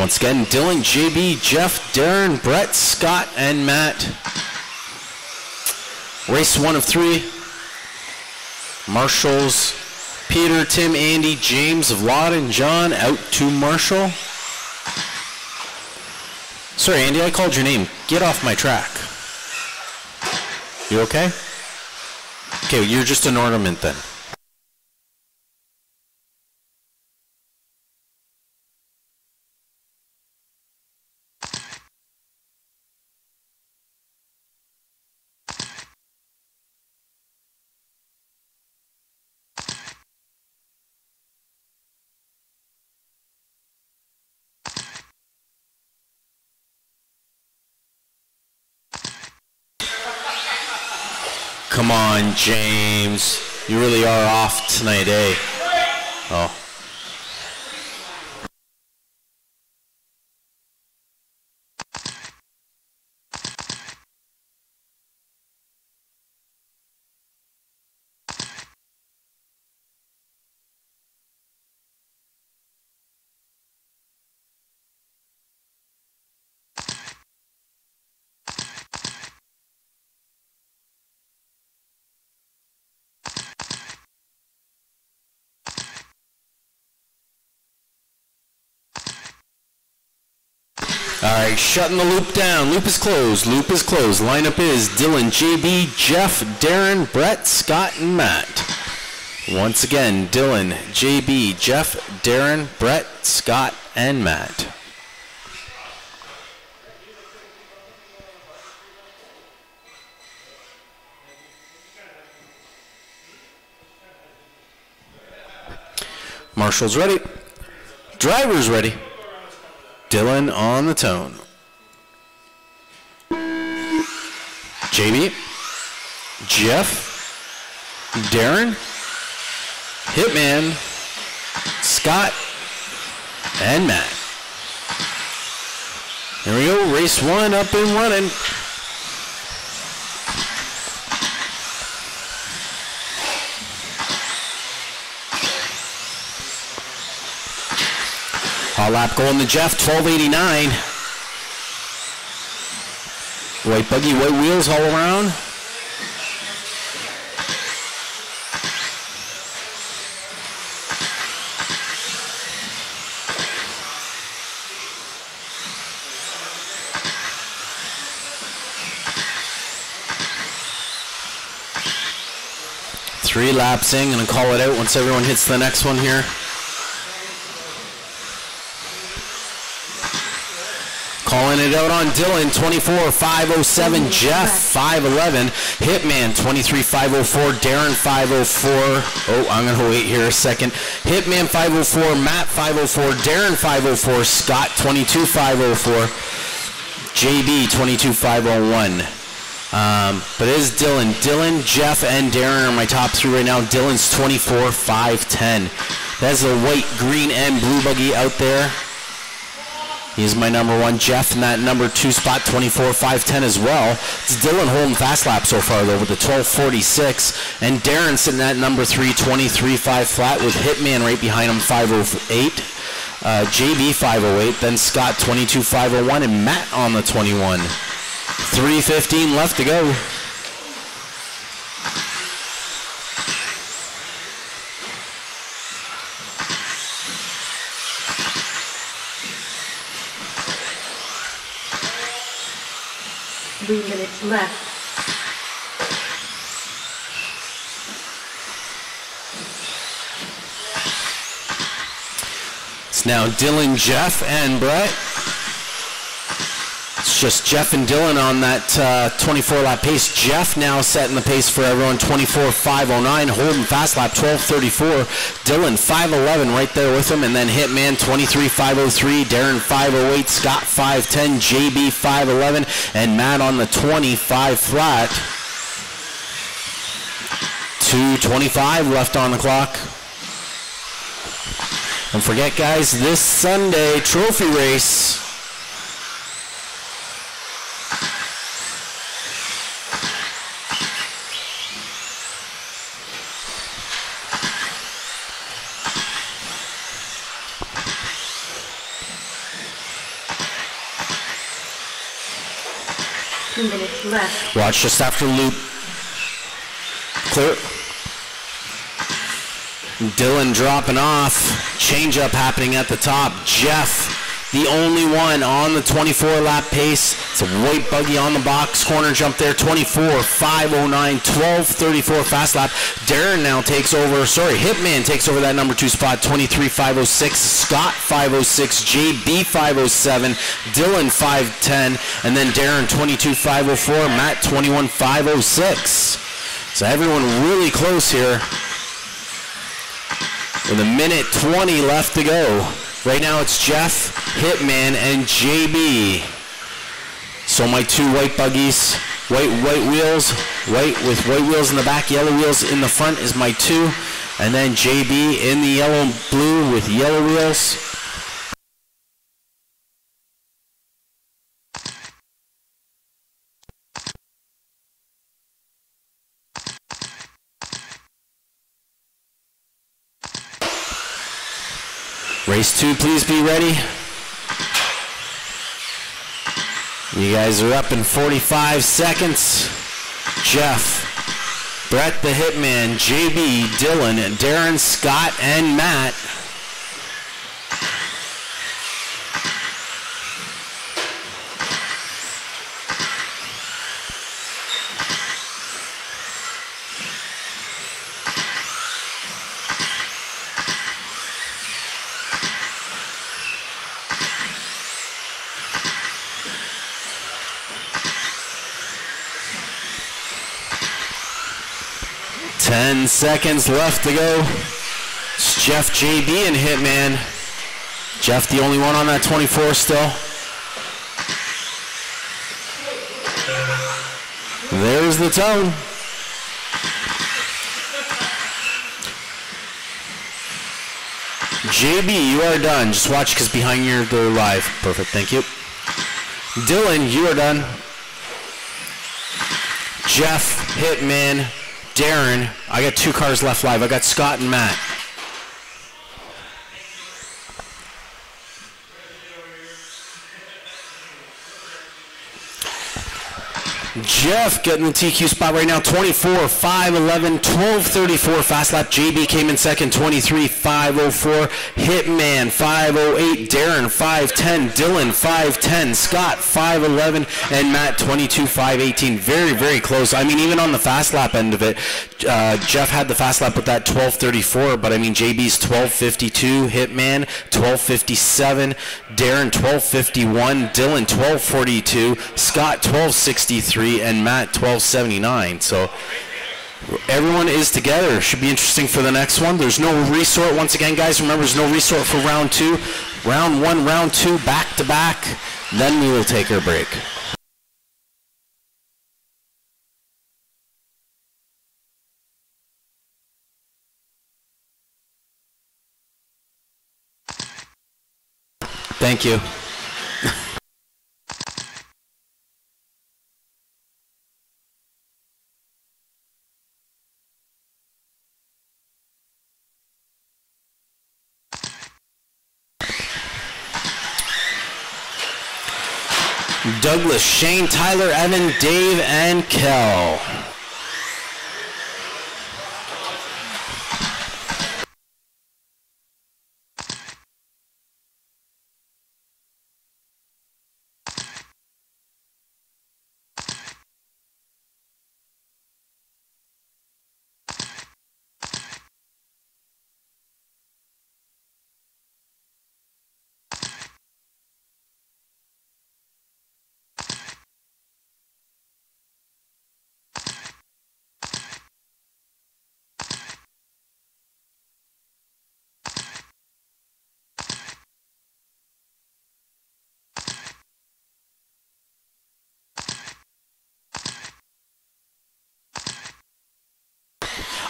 Once again, Dylan, JB, Jeff, Darren, Brett, Scott, and Matt. Race 1 of 3. Marshall's Peter, Tim, Andy, James of Lawton, John out to Marshall. Sorry, Andy, I called your name. Get off my track. You okay? Okay, you're just an ornament then. Come on, James. You really are off tonight, eh? Oh. All right, shutting the loop down. Loop is closed. Loop is closed. Lineup is Dylan, JB, Jeff, Darren, Brett, Scott, and Matt. Once again, Dylan, JB, Jeff, Darren, Brett, Scott, and Matt. Marshall's ready. Driver's ready. Dylan on the tone. JB, Jeff, Darren, Hitman, Scott, and Matt. Here we go, race 1 up and running. Hot lap going to Jeff, 1289. White buggy, white wheels all around. Three laps in, gonna call it out once everyone hits the next one here. Calling it out on Dylan, 24.507, Jeff, 5.11, Hitman, 23.504, Darren, 5.04, oh, I'm going to wait here a second, Hitman, 5.04, Matt, 5.04, Darren, 5.04, Scott, 22.504, JB, 22.501. But it is Dylan. Dylan, Jeff, and Darren are my top 3 right now. Dylan's 24.510. That's a white, green, and blue buggy out there. He's my number 1. Jeff in that number 2 spot, 24.510 as well. It's Dylan holding fast lap so far though with the 12.46. And Darren sitting at number 3, 23.5 flat with Hitman right behind him, 5.08. JB 5.08. Then Scott 22.501 and Matt on the 21. 3:15 left to go. Three minutes left. It's now Dylan, Jeff, and Brett. It's just Jeff and Dylan on that 24-lap pace. Jeff now setting the pace for everyone, 24.509, holding fast lap, 12.34. Dylan, 5.11 right there with him, and then Hitman, 23.503, Darren, 5.08, Scott, 5.10, JB, 5.11, and Matt on the 25 flat. 2:25 left on the clock. Don't forget, guys, this Sunday, trophy race. 2 minutes left. Watch just after loop. Clear. Dylan dropping off. Change up happening at the top. Jeff, the only one on the 24 lap pace. It's a white buggy on the box corner jump there. 24.509, 12.34 fast lap. Darren now takes over, Hitman takes over that number 2 spot. 23.506, Scott 506, JB 507, Dylan 510, and then Darren 22.504, Matt 21.506. So everyone really close here. With a minute 20 left to go. Right now it's Jeff, Hitman, and JB. So my 2 white buggies, white wheels, white with white wheels in the back, yellow wheels in the front is my 2. And then JB in the yellow and blue with yellow wheels. Race 2, please be ready. You guys are up in 45 seconds. Jeff, Brett the Hitman, JB, Dylan, Darren, Scott, and Matt. Ten seconds left to go. It's Jeff, JB, and Hitman. Jeff, the only one on that 24 still. There's the tone. JB, you are done. Just watch because behind you they're live. Perfect, thank you. Dylan, you are done. Jeff, Hitman, Darren, I got 2 cars left live. I got Scott and Matt. Jeff getting the TQ spot right now, 24.511, 12.34 fast lap. JB came in second, 23.504. Hitman 508, Darren 510, Dylan 510, Scott 511, and Matt 22.518. Very, very close. I mean, even on the fast lap end of it, Jeff had the fast lap with that 12.34, but I mean, JB's 12.52, Hitman 12.57, Darren 12.51, Dylan 12.42, Scott 12.63, and Matt 12.79. So everyone is together. Should be interesting for the next one. There's no resort. Once again, guys, remember there's no resort for round 2. Round 1, round 2, back to back. Then we will take our break. Thank you. Douglas, Shane, Tyler, Evan, Dave, and Kel.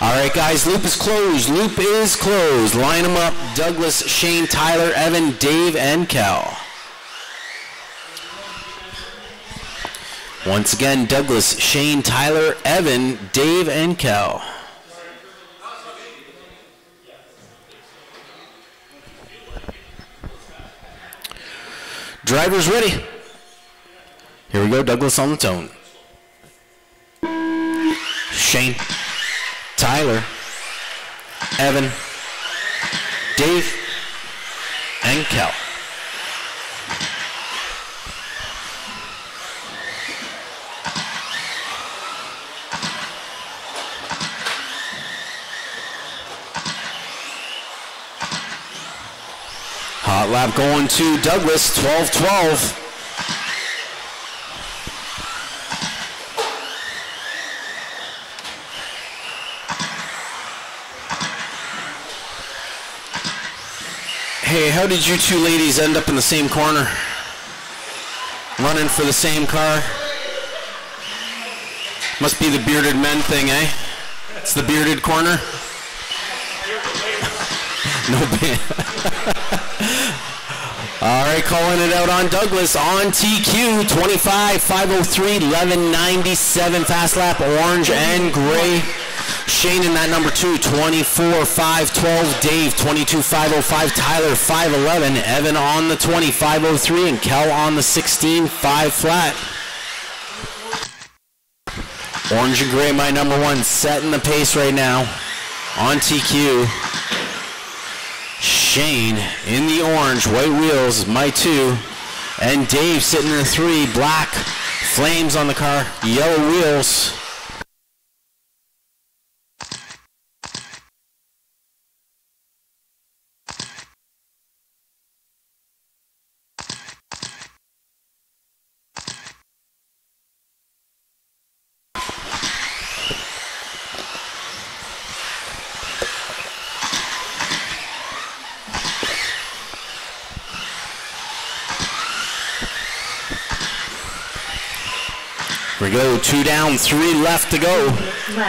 All right, guys, loop is closed. Loop is closed. Line them up. Douglas, Shane, Tyler, Evan, Dave, and Cal. Once again, Douglas, Shane, Tyler, Evan, Dave, and Cal. Drivers ready. Here we go, Douglas on the tone. Shane, Tyler, Evan, Dave, and Kel. Hot lap going to Douglas, 12-12. Hey, how did you two ladies end up in the same corner? Running for the same car? Must be the bearded men thing, eh? It's the bearded corner? No band. All right, calling it out on Douglas on TQ, 25-503, 1197 fast lap, orange and gray. Shane in that number 2, 24-512, Dave, 22-505, Tyler, 511, Evan on the 20, 503, and Kel on the 16, 5 flat. Orange and gray, my number 1, setting the pace right now on TQ. Shane in the orange, white wheels, my 2. And Dave sitting in the 3, black flames on the car, yellow wheels. We go, 2 down, 3 left to go.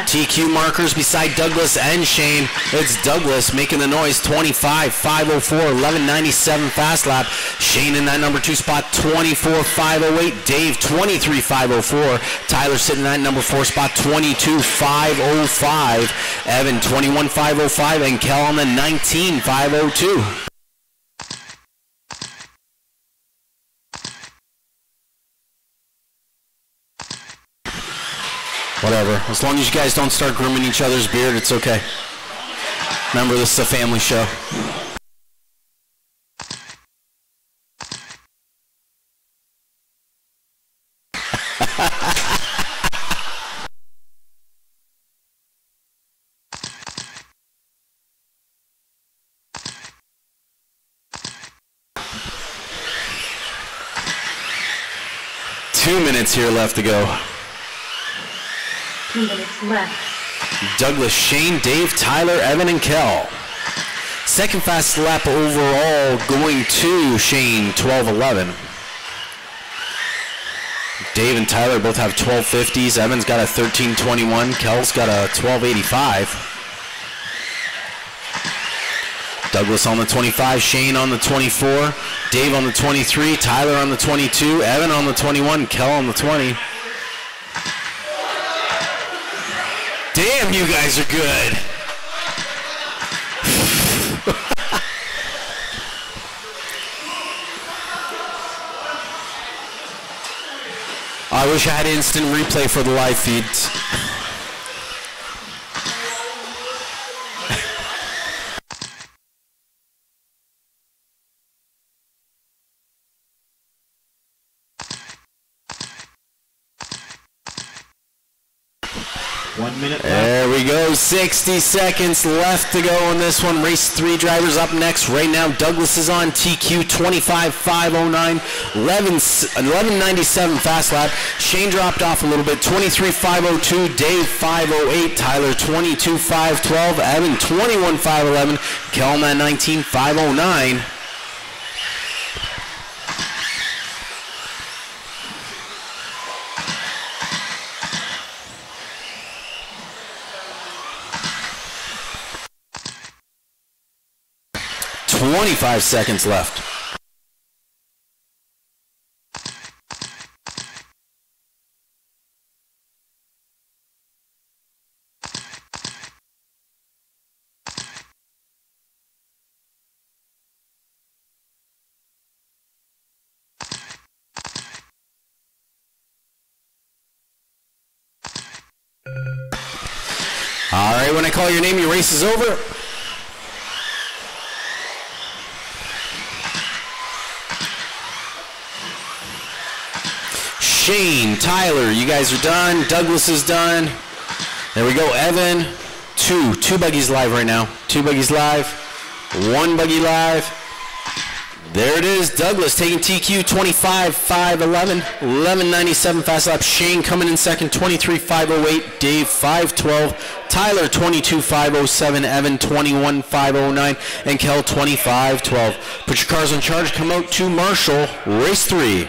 TQ markers beside Douglas and Shane. It's Douglas making the noise, 25-504, 1197 fast lap. Shane in that number 2 spot, 24-508. Dave, 23-504. Tyler sitting in that number 4 spot, 22-505. Evan, 21-505, and Kel on the 19-502. Whatever. As long as you guys don't start grooming each other's beard, it's okay. Remember, this is a family show. Two minutes here left to go. 2 minutes left. Douglas, Shane, Dave, Tyler, Evan, and Kel. Second fast lap overall going to Shane, 12-11. Dave and Tyler both have 1250s. Evan's got a 1321. Kel's got a 1285. Douglas on the 25, Shane on the 24, Dave on the 23, Tyler on the 22, Evan on the 21, Kel on the 20. Damn, you guys are good. I wish I had instant replay for the live feeds. There we go, 60 seconds left to go on this one. Race 3 drivers up next. Right now, Douglas is on TQ, 25-509, 1197 fast lap. Shane dropped off a little bit, 23-502, Dave 508, Tyler 22-512, Evan 21-511, Kelman 19-509. Twenty-five seconds left. All right, when I call your name, your race is over. Shane, Tyler, you guys are done. Douglas is done. There we go. Evan, two buggies live right now. 2 buggies live. 1 buggy live. There it is. Douglas taking TQ 25.511. 11.97 fast lap. Shane coming in second. 23.508. Dave 5.12. Tyler 22.507. Evan 21.509. And Kel 25.12. Put your cars on charge. Come out to Marshall. Race 3.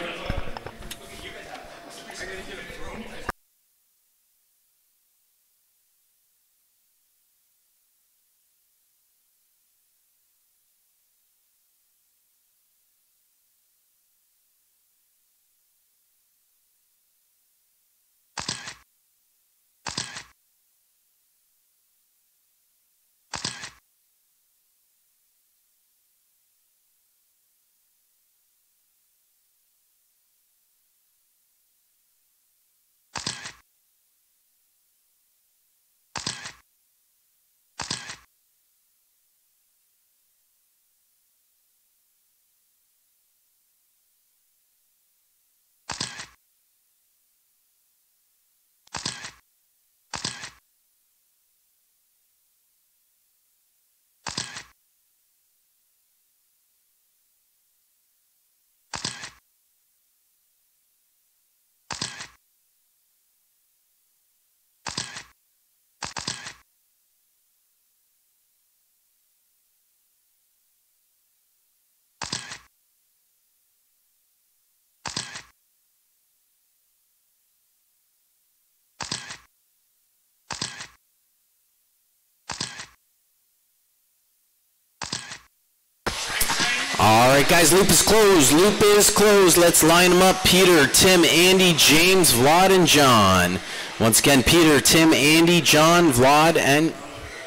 All right, guys, loop is closed. Loop is closed. Let's line them up. Peter, Tim, Andy, James, Vlad, and John. Once again, Peter, Tim, Andy, John, Vlad, and...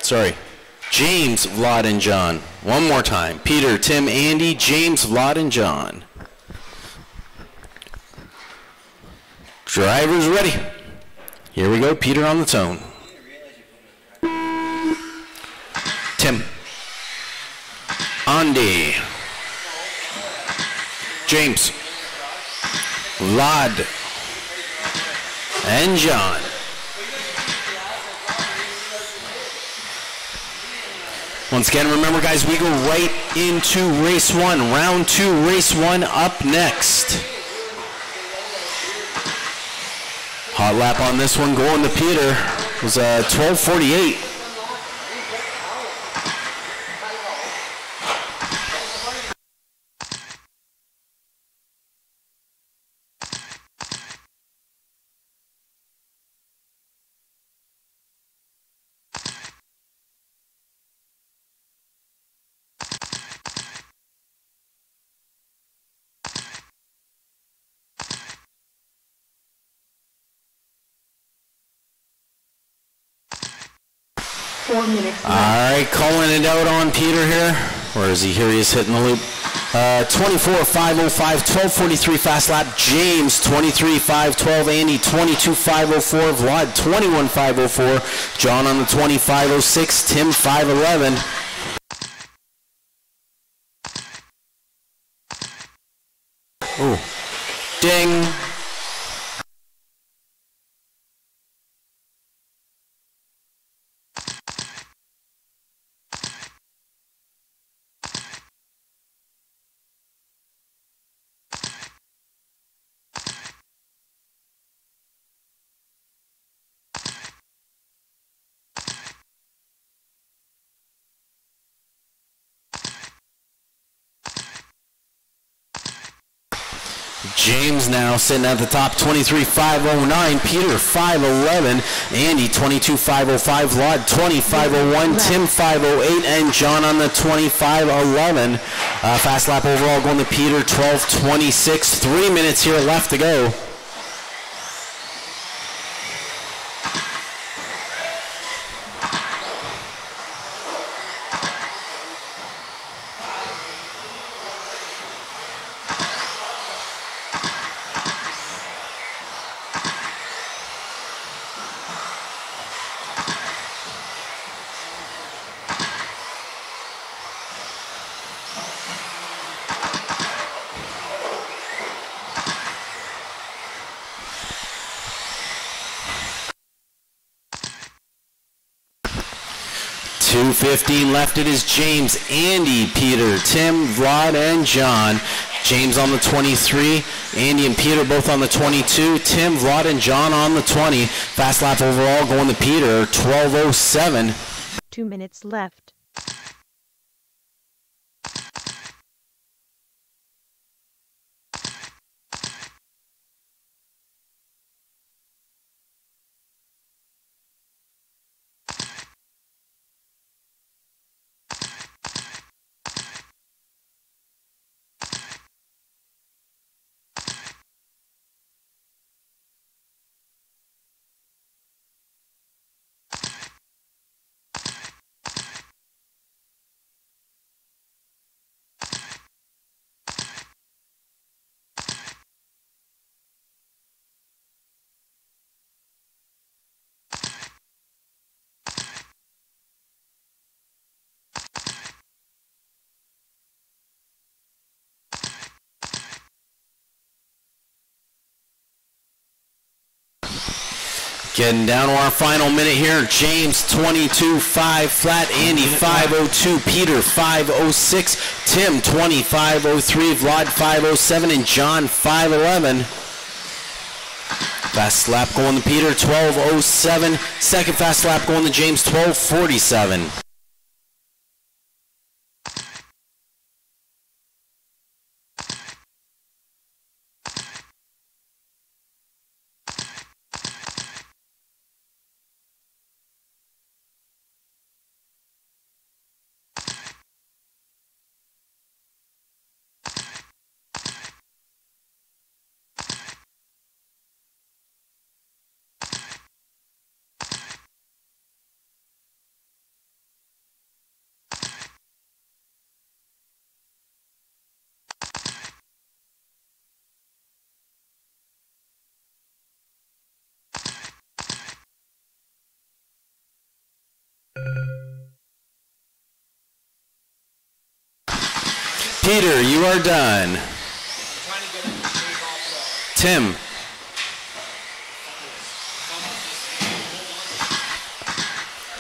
Sorry. James, Vlad, and John. One more time. Peter, Tim, Andy, James, Vlad, and John. Drivers ready. Here we go. Peter on the tone. Tim. Andy. James, Vlad, and John. Once again, remember, guys, we go right into race 1. Round 2, race 1 up next. Hot lap on this one going to Peter. It was 12:48. 4 minutes left. All right, calling it out on Peter here. Where is he? Here he is hitting the loop. 24.505, 12.43 fast lap. James, 23.512. Andy, 22.504. Vlad, 21.504. John on the 25.06. Tim, 5.11. Ooh. Ding. James now sitting at the top, 23.509. Peter, 5.11. Andy, 22.505. Vlad, 25.01. Tim, 5.08. And John on the 25.11. Fast lap overall going to Peter, 12.26. 3 minutes here left to go. 2:15 left. It is James, Andy, Peter, Tim, Vlad, and John. James on the 23, Andy and Peter both on the 22, Tim, Vlad, and John on the 20. Fast lap overall going to Peter, 12:07. 2 minutes left. Getting down to our final minute here. James 22.5 flat, Andy 5:02, Peter 5:06, Tim 25:03, Vlad 5:07, and John 5:11. Fast lap going to Peter, 12:07. Second fast lap going to James, 12:47. Peter, you are done. Tim.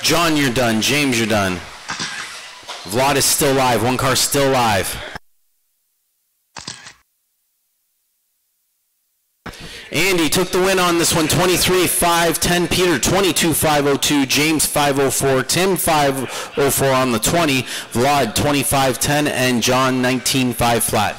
John, you're done. James, you're done. Vlad is still live. One car still live. Andy took the win on this one, 23.510. Peter 22.502. James 5:04. Tim 5:04 on the 20. Vlad 25.10 and John 19.5 flat.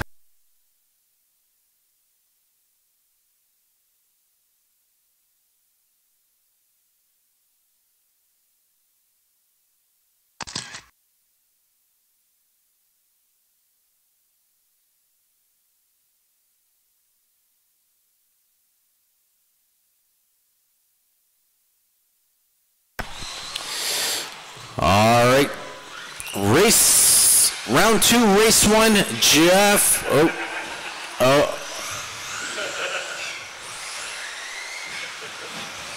All right, round two, race one, Jeff,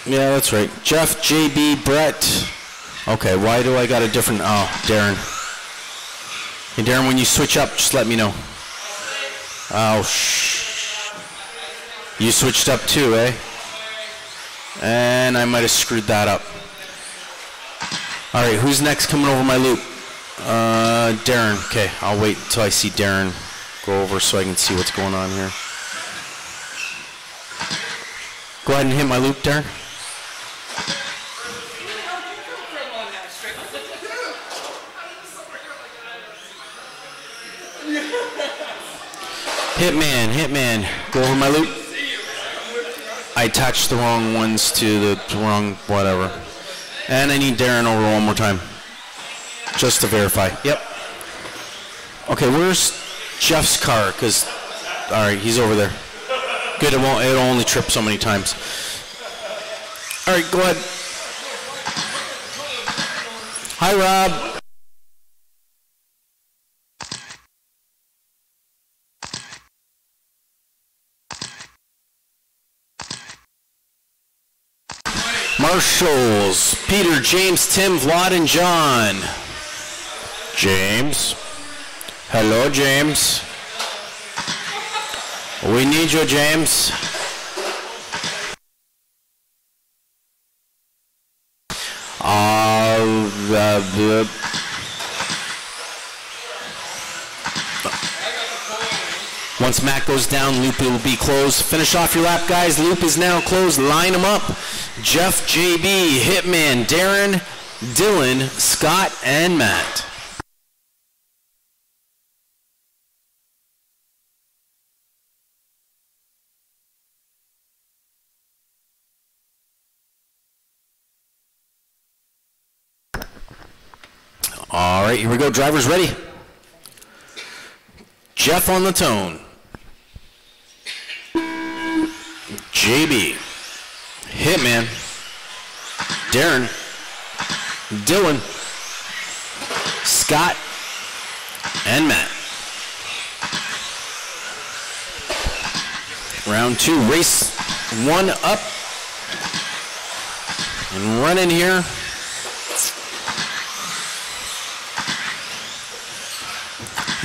yeah, that's right, Jeff, JB, Brett, okay, why do I got a different, Darren, hey Darren, when you switch up, just let me know, you switched up too, eh, and I might have screwed that up. All right, who's next coming over my loop? Darren. Okay, I'll wait until I see Darren go over so I can see what's going on here. Go ahead and hit my loop, Darren. Hitman, go over my loop. I attached the wrong ones to the wrong whatever. And I need Darren over one more time, just to verify. Yep. Okay, where's Jeff's car? Because, all right, he's over there. Good, it'll only trip so many times. All right, go ahead. Hi, Rob. Marshals, Peter, James, Tim, Vlad, and John. James. Hello, James. We need you, James. Once Matt goes down, loop will be closed. Finish off your lap, guys. Loop is now closed. Line them up. Jeff, JB, Hitman, Darren, Dylan, Scott, and Matt. All right, here we go. Drivers ready. Jeff on the tone. JB. Hitman. Darren. Dylan. Scott. And Matt. Round 2, race 1 up. And running here.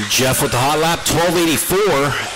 Jeff with the hot lap, 1284.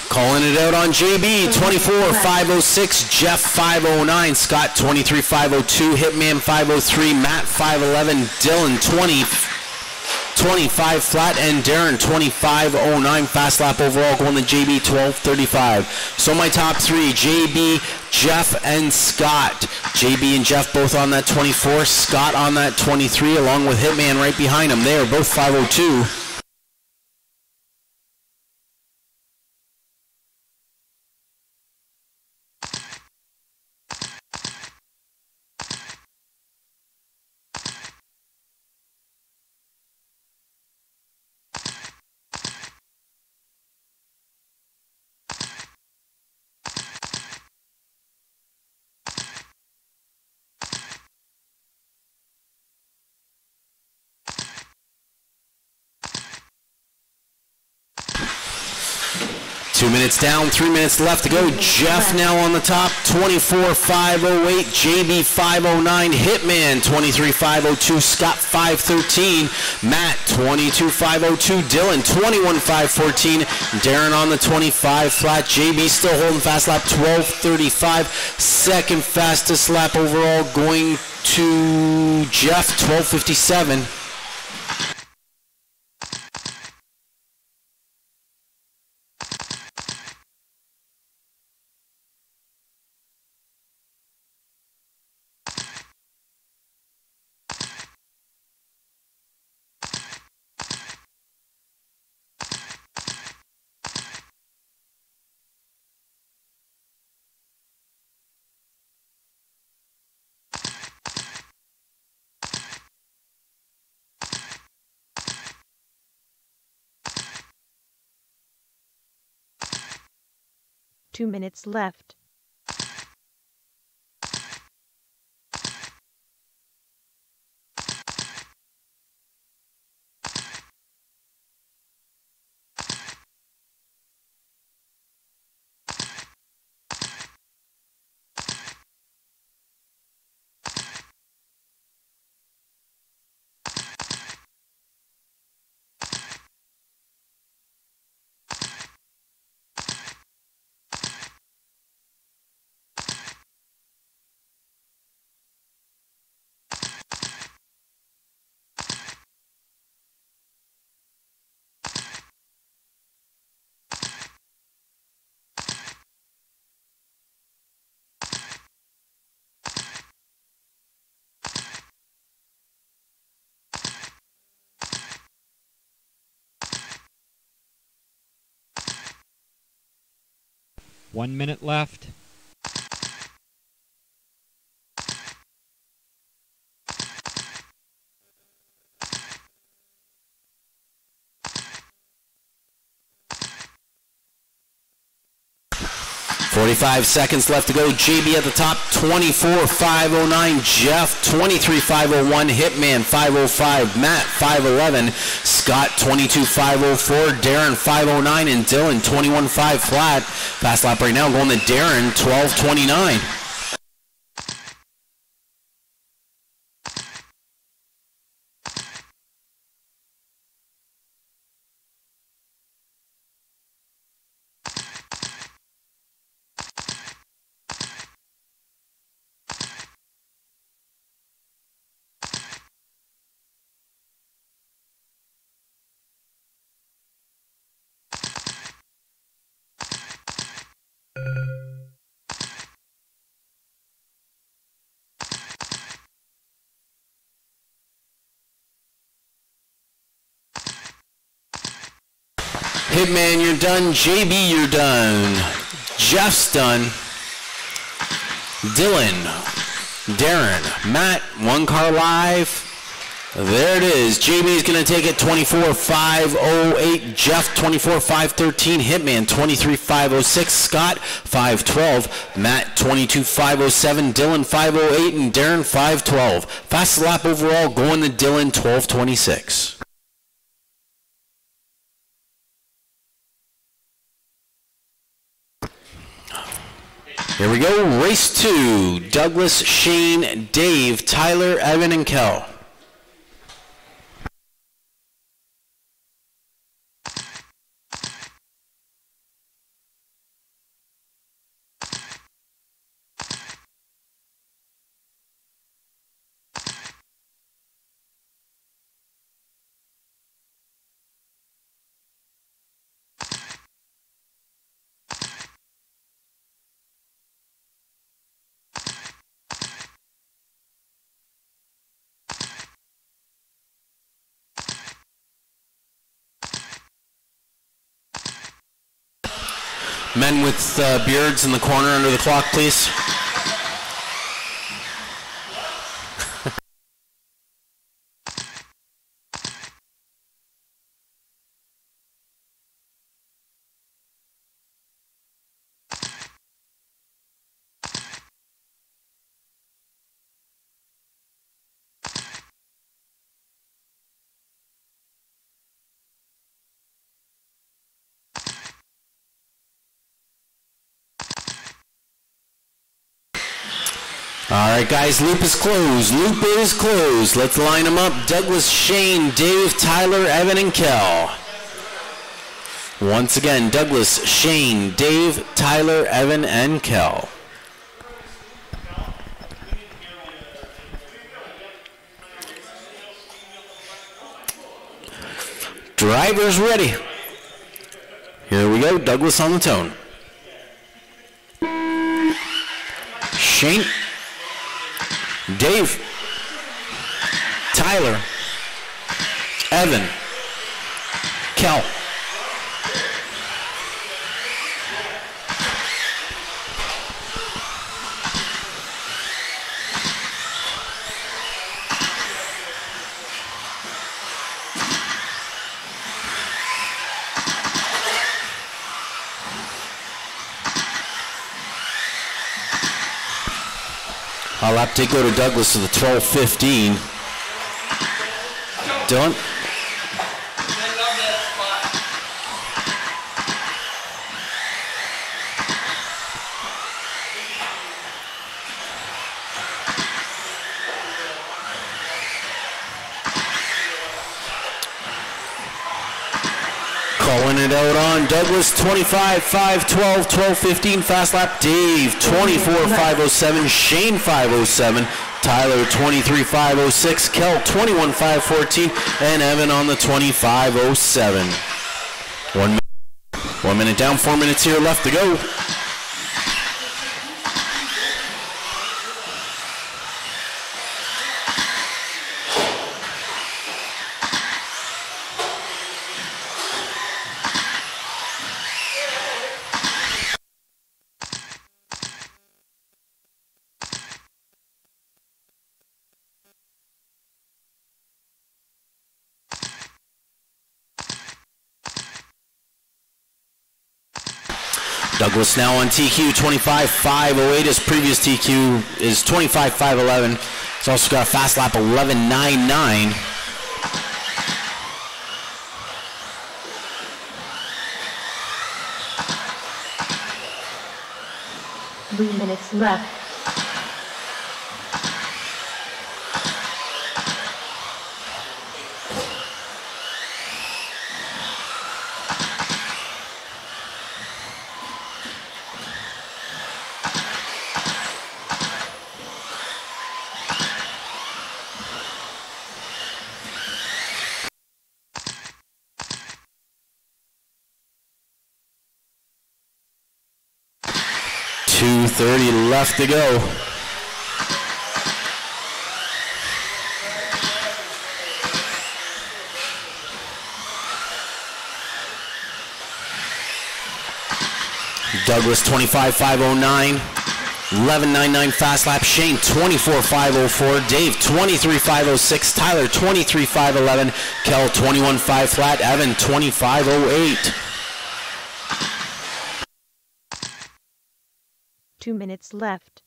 Calling it out on JB, 24.506, Jeff 509, Scott 23.502, Hitman 503, Matt 511, Dylan 25 flat, and Darren 25.09. Fast lap overall going to JB 12.35. So my top 3, JB, Jeff, and Scott. JB and Jeff both on that 24, Scott on that 23, along with Hitman right behind him. They are both 502. Two minutes down, 3 minutes left to go. Jeff now on the top, 24.508, JB 509, Hitman 23.502, Scott 513, Matt 22.502, Dylan 21.514, Darren on the 25 flat, JB still holding fast lap 12.35, second fastest lap overall going to Jeff 12.57. Two minutes left. One minute left. 45 seconds left to go. JB at the top, 24.509. Jeff, 23.501. Hitman, 505. Matt, 511. Scott, 22.504. Darren, 509. And Dylan, 21.5 flat. Fast lap right now going to Darren, 12.29. Hitman, you're done. JB, you're done. Jeff's done. Dylan, Darren, Matt, one car live. There it is. JB's going to take it 24.508. Jeff 24.513. Hitman 23.506. Scott 512. Matt 22.507. Dylan 508 and Darren 512. Fast lap overall going to Dylan 12.26. Here we go, race 2. Douglas, Shane, Dave, Tyler, Evan, and Kel. Men with beards in the corner under the clock, please. All right, guys, loop is closed. Loop is closed. Let's line them up. Douglas, Shane, Dave, Tyler, Evan, and Kel. Once again, Douglas, Shane, Dave, Tyler, Evan, and Kel. Drivers ready. Here we go. Douglas on the tone. Shane. Dave, Tyler, Evan, Kel. Our lap take go to Douglas to the 12:15. Dylan. Calling it out on Douglas, 25, 5, 12, 12, 15, fast lap. Dave, 24, 507, Shane, 507, Tyler, 23, 506, Kel, 21, 514, and Evan on the 2507. 1 minute down, 4 minutes here left to go. Douglas now on TQ, 25.508. His previous TQ is 25.511. He's also got a fast lap 11.99. Three minutes left. .230 left to go. Douglas 25.509, 11.99 fast lap. Shane 24.504, Dave 23.506, Tyler 23.511, Kel 21.5 flat, Evan 25.08. 2 minutes left.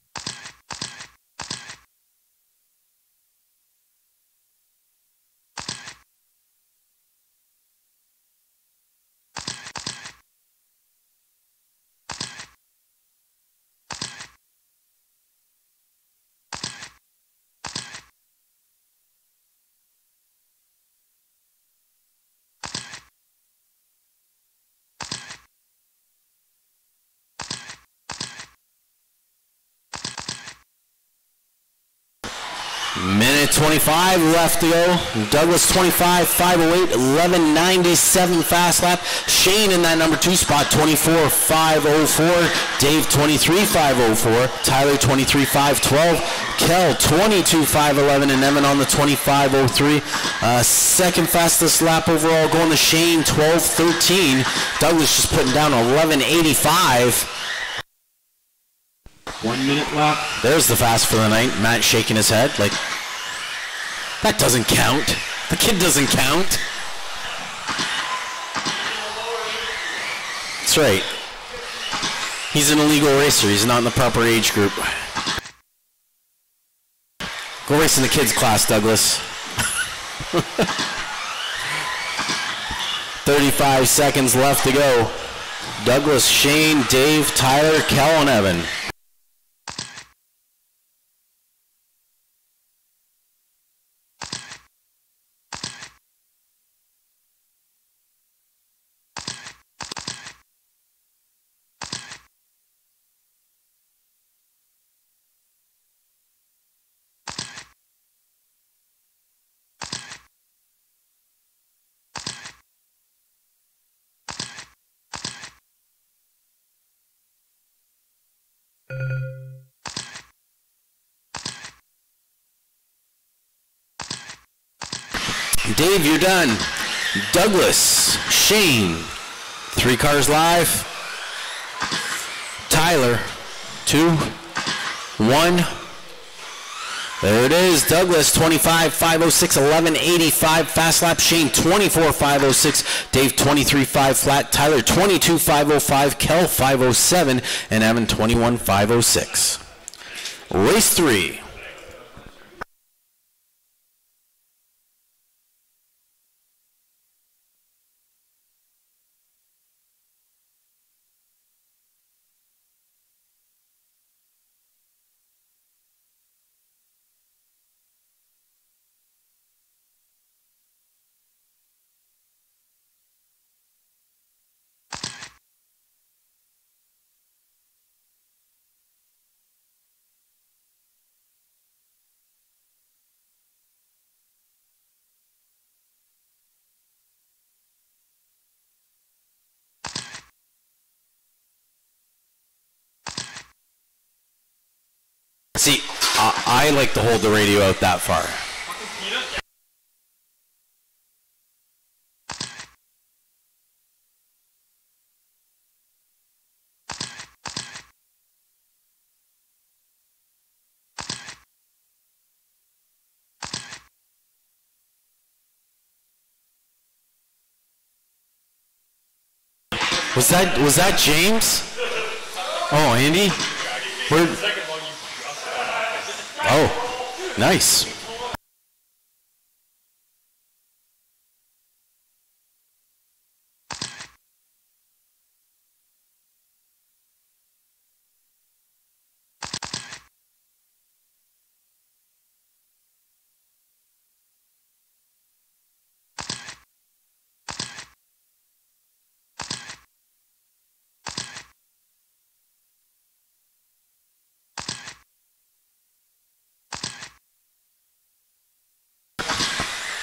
Minute 25 left to go. Douglas 25.508, 11.97 fast lap. Shane in that number 2 spot, 24.504. Dave 23.504. Tyler 23.512. Kel 22.511, and Evan on the 25.03. Second fastest lap overall going to Shane, 12.13. Douglas just putting down 11.85. 1 minute left. There's the fast for the night. Matt shaking his head like, that doesn't count. The kid doesn't count. That's right. He's an illegal racer. He's not in the proper age group. Go race in the kids' class, Douglas. 35 seconds left to go. Douglas, Shane, Dave, Tyler, Kel, and Evan. Dave, you're done. Douglas, Shane, 3 cars live. Tyler, 2, 1. There it is. Douglas, 25.506, 11.85 fast lap. Shane, 24.506. Dave, 23.5 flat. Tyler, 22.505. Kel, 507. And Evan, 21.506. Race 3. See, I like to hold the radio out that far. Was that James? Oh, Andy? Where? Oh, nice.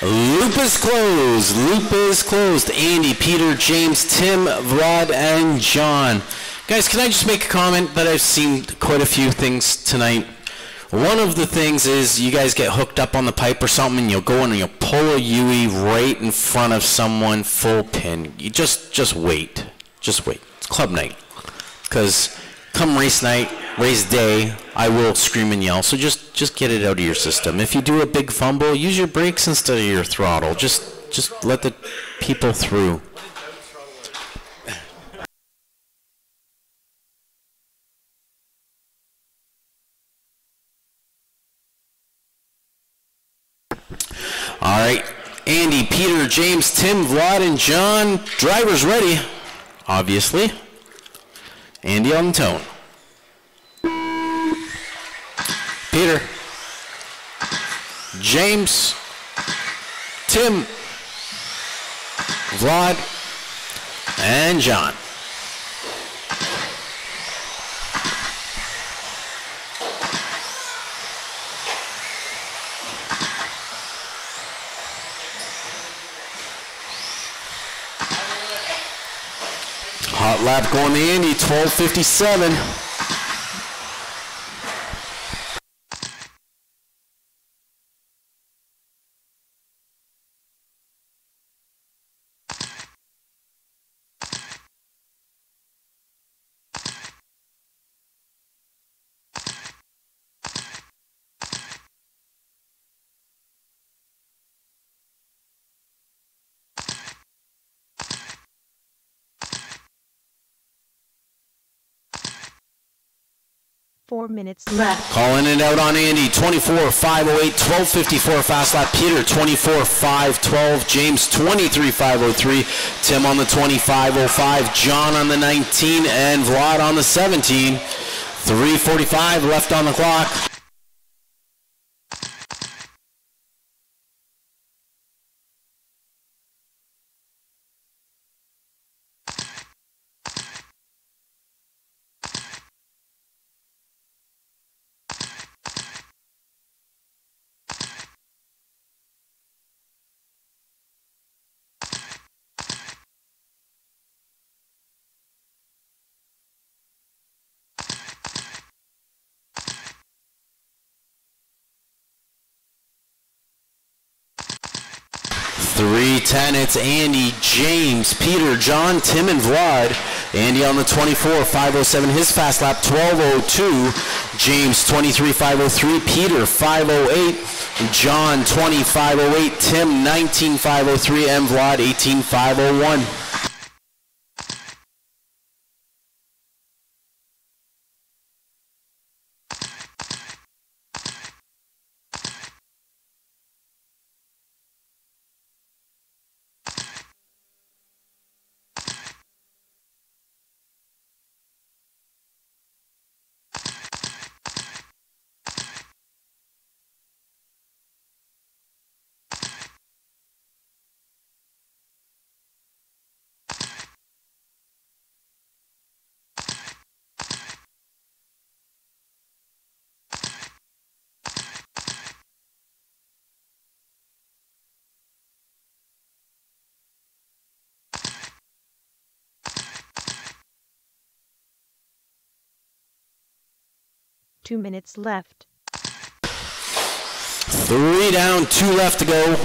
Loop is closed. Loop is closed. Andy, Peter, James, Tim, Vlad, and John. Guys, can I just make a comment that I've seen quite a few things tonight? One of the things is you guys get hooked up on the pipe or something and you'll go in and you'll pull a Yui right in front of someone full pin. You just wait. Just wait. It's club night. Because come race night, race day, I will scream and yell. So just get it out of your system. If you do a big fumble, use your brakes instead of your throttle. Just let the people through. All right, Andy, Peter, James, Tim, Vlad, and John. Drivers ready, obviously. Andy on the tone. Peter, James, Tim, Vlad, and John. Hot lap going to Andy, 12:57. Four minutes left. Calling it out on Andy, 24.508, 12.54 fast lap. Peter, 24.512. James, 23.503. Tim on the 25.05. John on the 19. And Vlad on the 17. 3:45 left on the clock. .310, it's Andy, James, Peter, John, Tim, and Vlad. Andy on the 24.507, his fast lap, 12:02. James, 23.503. Peter, 5:08. John, 25:08. Tim, 19.503. And Vlad, 18.501. Two minutes left. 3 down, 2 left to go.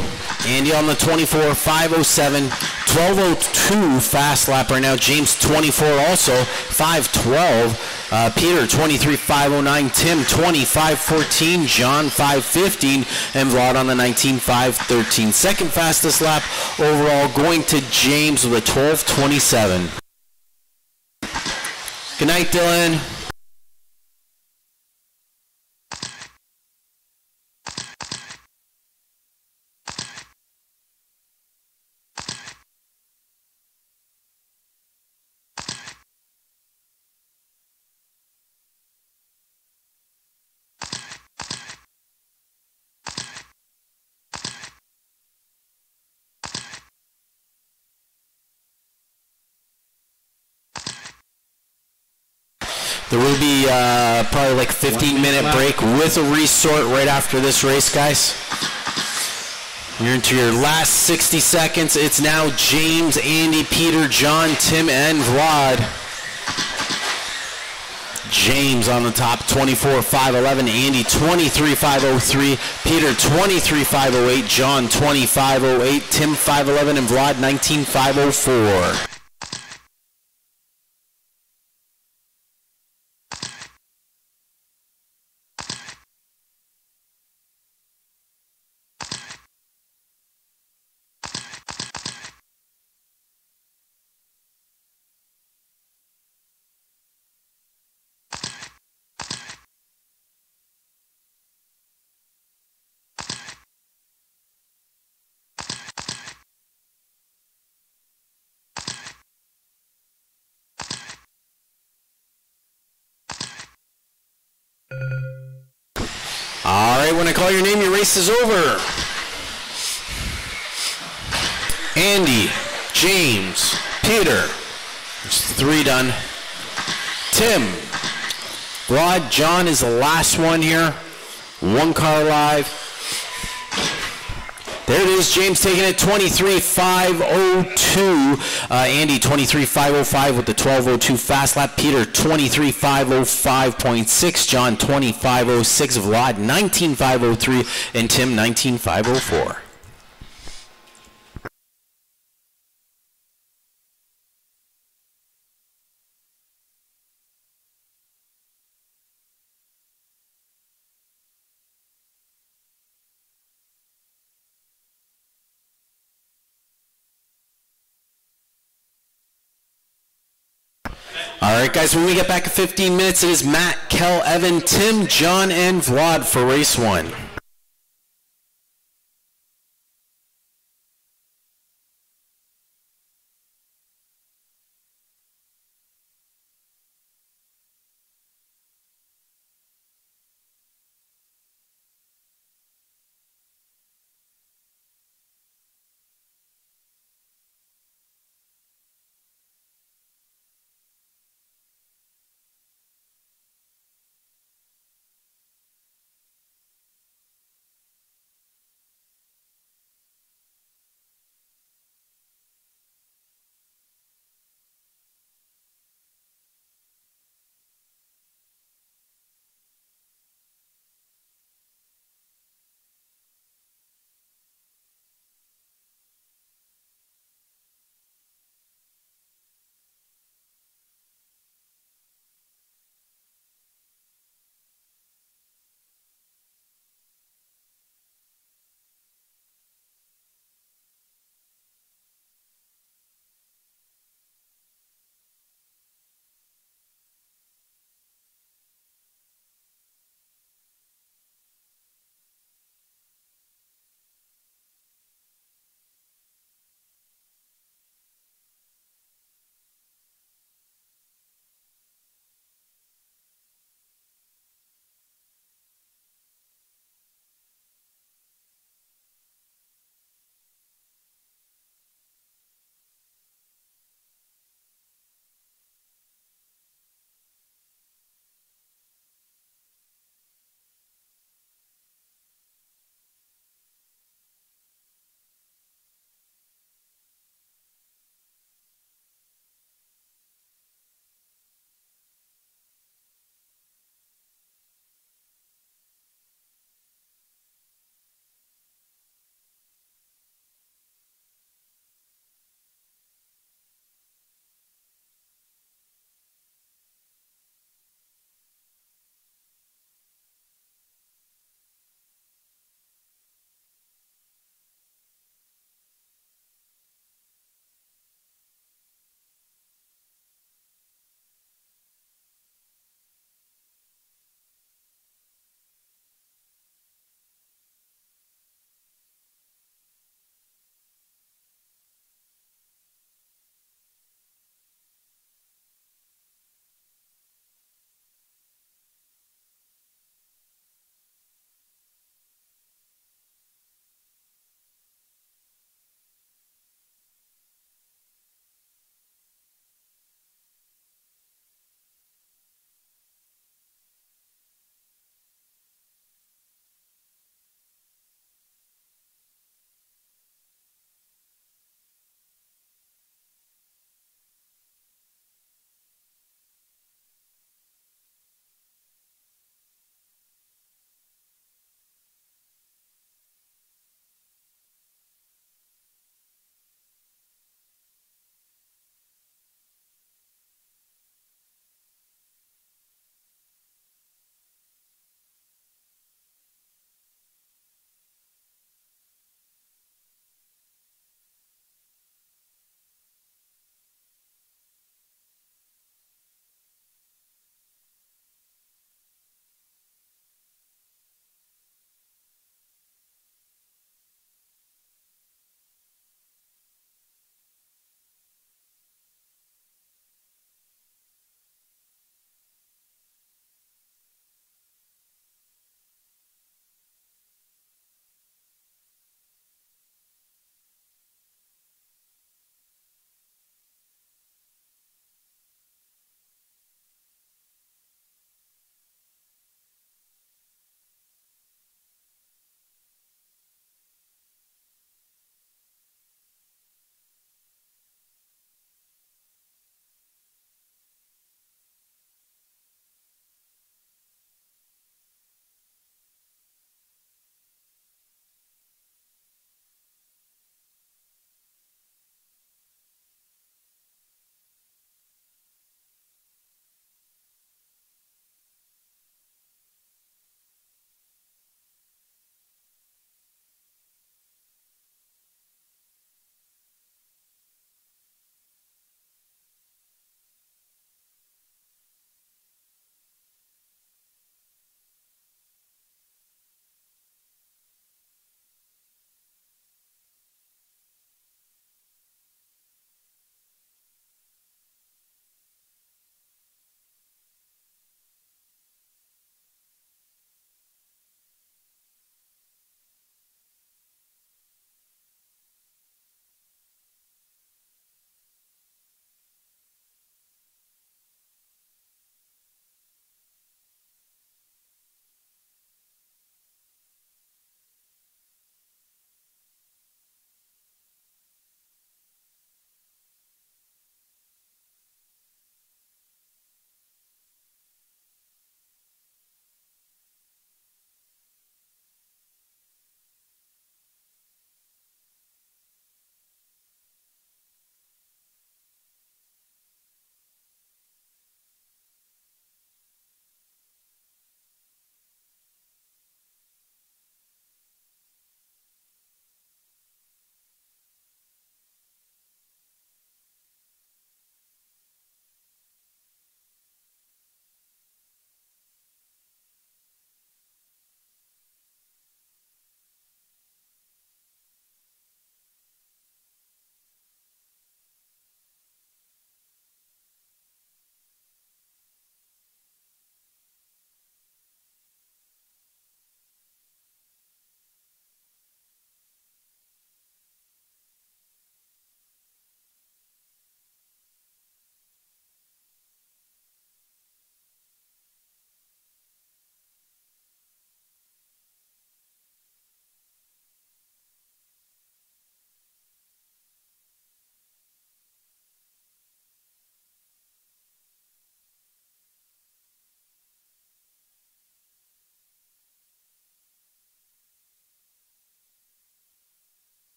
Andy on the 24.507, 12:02 fast lap right now. James 24 also, 5:12. Peter 23.509, Tim 25.14, John 5.15, and Vlad on the 19.513. Second fastest lap overall going to James with a 12.27. Good night, Dylan. There will be probably like 15-minute break with a restart right after this race, guys. You're into your last 60 seconds. It's now James, Andy, Peter, John, Tim, and Vlad. James on the top, 24.511. Andy, 23.503. Peter, 23.508. John, 25.08. Tim, 5.11. And Vlad, 19.504. All right, when I call your name, your race is over. Andy, James, Peter, there's 3 done. Tim, Vlad, John is the last one here. 1 car live. There it is, James taking it 23.502. Andy 23.505 with the 12.02 fast lap. Peter 23.505.6. John 25.06. Vlad 19.503. And Tim 19.504. All right, guys, when we get back in 15 minutes, it is Matt, Kel, Evan, Tim, John, and Vlad for race 1.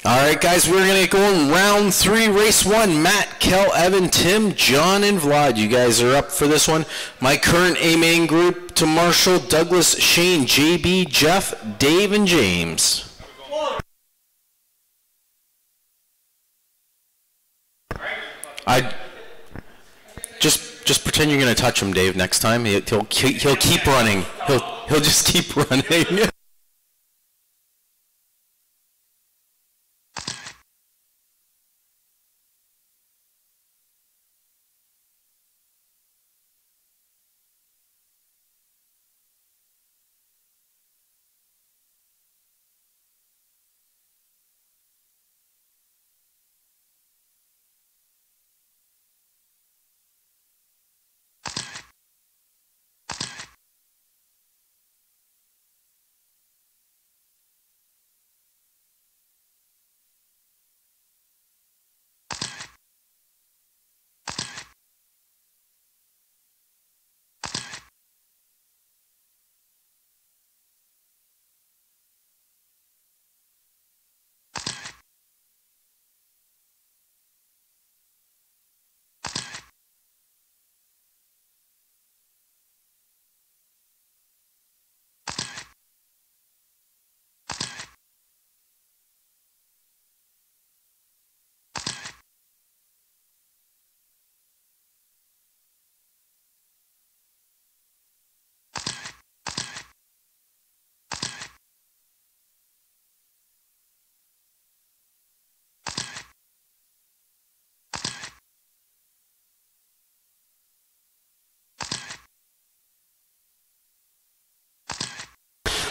All right, guys, we're going to go in round 3, race 1. Matt, Kel, Evan, Tim, John, and Vlad. You guys are up for this one. My current A-main group to Marshall, Douglas, Shane, JB, Jeff, Dave, and James. I just pretend you're going to touch him, Dave, next time. He'll keep running. He'll just keep running.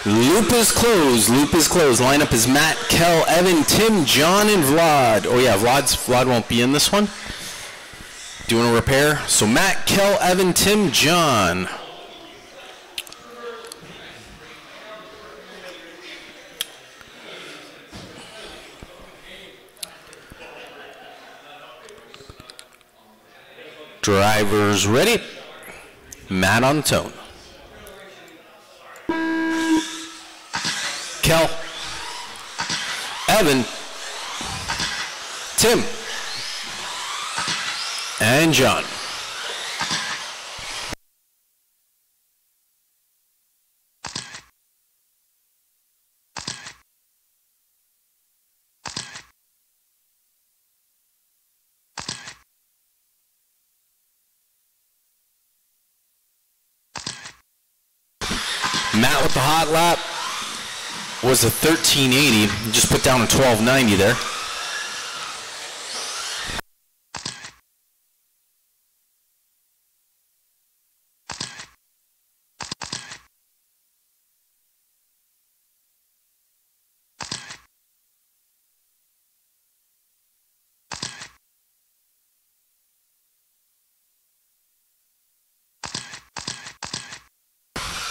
Loop is closed. Loop is closed. Lineup is Matt, Kel, Evan, Tim, John, and Vlad. Oh yeah, Vlad won't be in this one. Doing a repair. So Matt, Kel, Evan, Tim, John. Drivers ready. Matt on the tone. Kel, Evan, Tim, and John. Matt with the hot lap was a 1380. Just put down a 1290 there.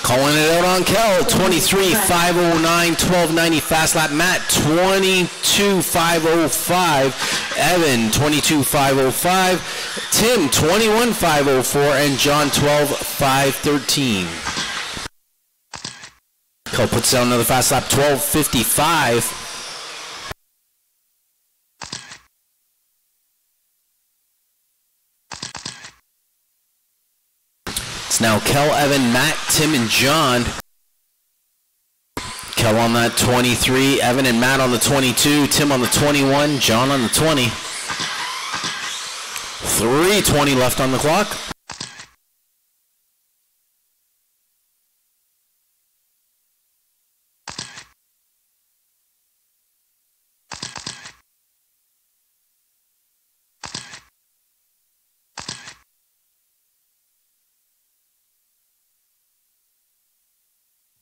Calling it out on Kel, 23.509, 1290 fast lap. Matt, 22.505. Evan, 22.505. Tim, 21.504. And John, 12.513. Kel puts down another fast lap, 12.55. Now Kel, Evan, Matt, Tim, and John. Kel on that 23, Evan and Matt on the 22, Tim on the 21, John on the 20. 3:20 left on the clock.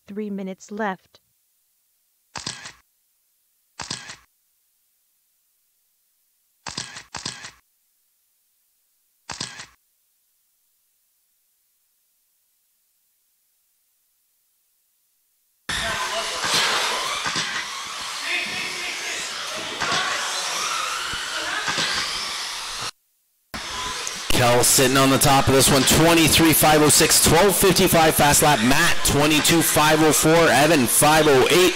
Three minutes left. Kel sitting on the top of this one, 23.506, 12.55 fast lap. Matt, 22.504, Evan, 508,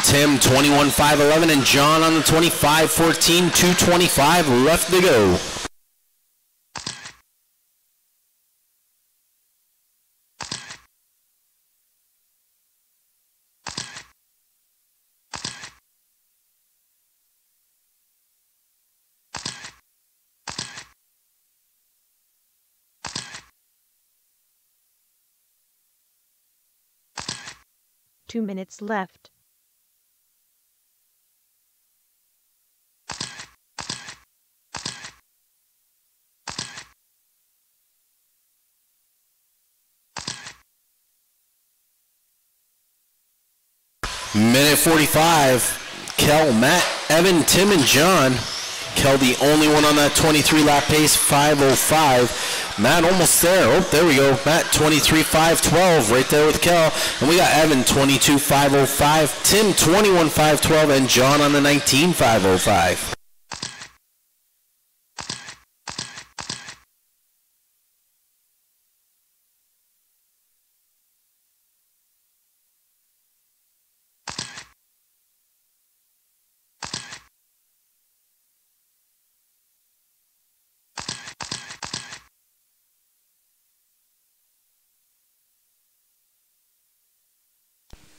Tim, 21.511, and John on the 25.14, 2:25 left to go. Two minutes left. Minute 45. Kel, Matt, Evan, Tim, and John. Kel, the only one on that 23-lap pace, 5:05. Matt almost there. Oh, there we go. Matt, 23.512, right there with Kel. And we got Evan, 22.505. Tim, 21.512, and John on the 19.505.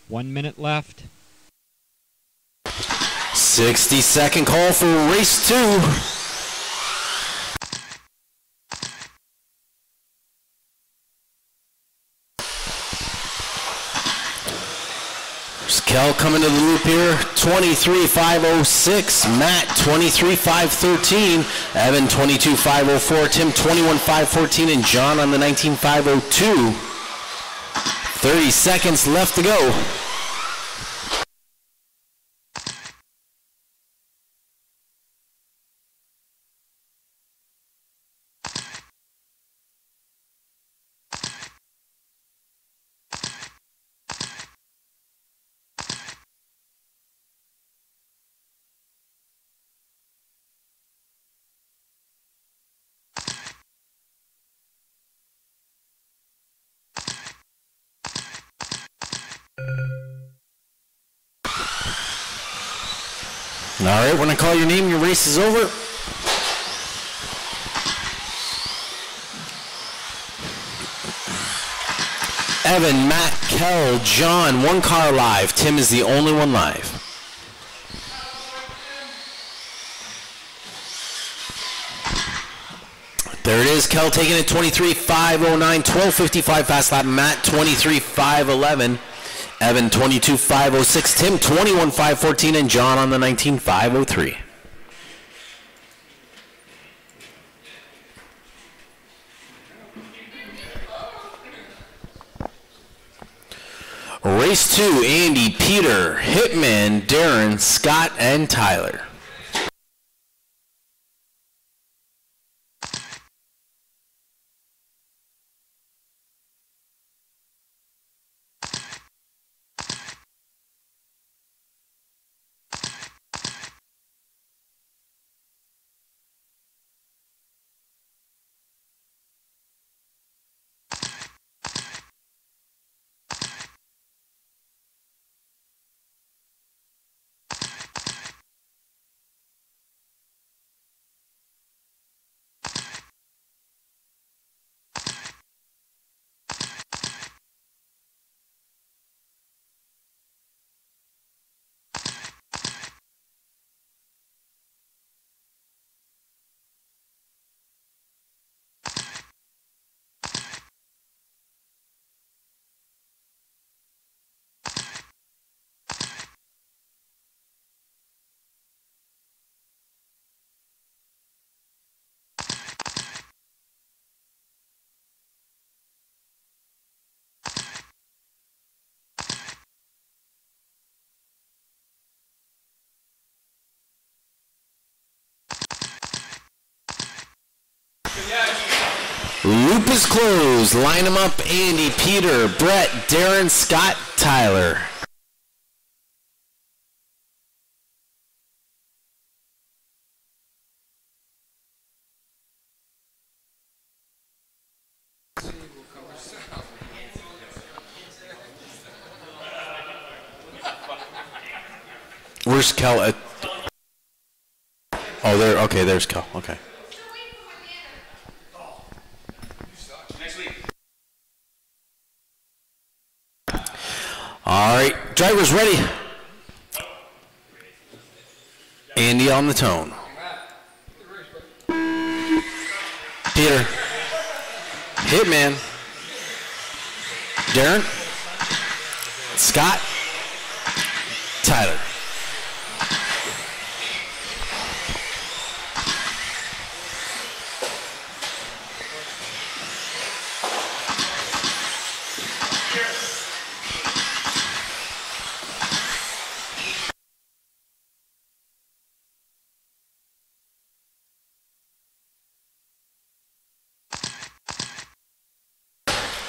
One minute left. 60-second call for race 2. There's Kel coming to the loop here, 23.506, Matt 23.513, Evan 22.504, Tim 21.514, and John on the 19.502. 30 seconds left to go. All right, when I call your name, your race is over. Evan, Matt, Kel, John, one car live. Tim is the only one live. There it is, Kel taking it, 23.509, 12.55 fast lap. Matt, 23.511. Evan, 22.506. Tim, 21.514. And John on the 19.503. Race 2, Andy, Peter, Hitman, Darren, Scott, and Tyler. Loop is closed. Line them up, Andy, Peter, Brett, Darren, Scott, Tyler. Where's Kel at? Oh, there. Okay, there's Kel. Okay. All right, drivers ready. Andy on the tone. Peter. Hitman. Darren. Scott. Tyler.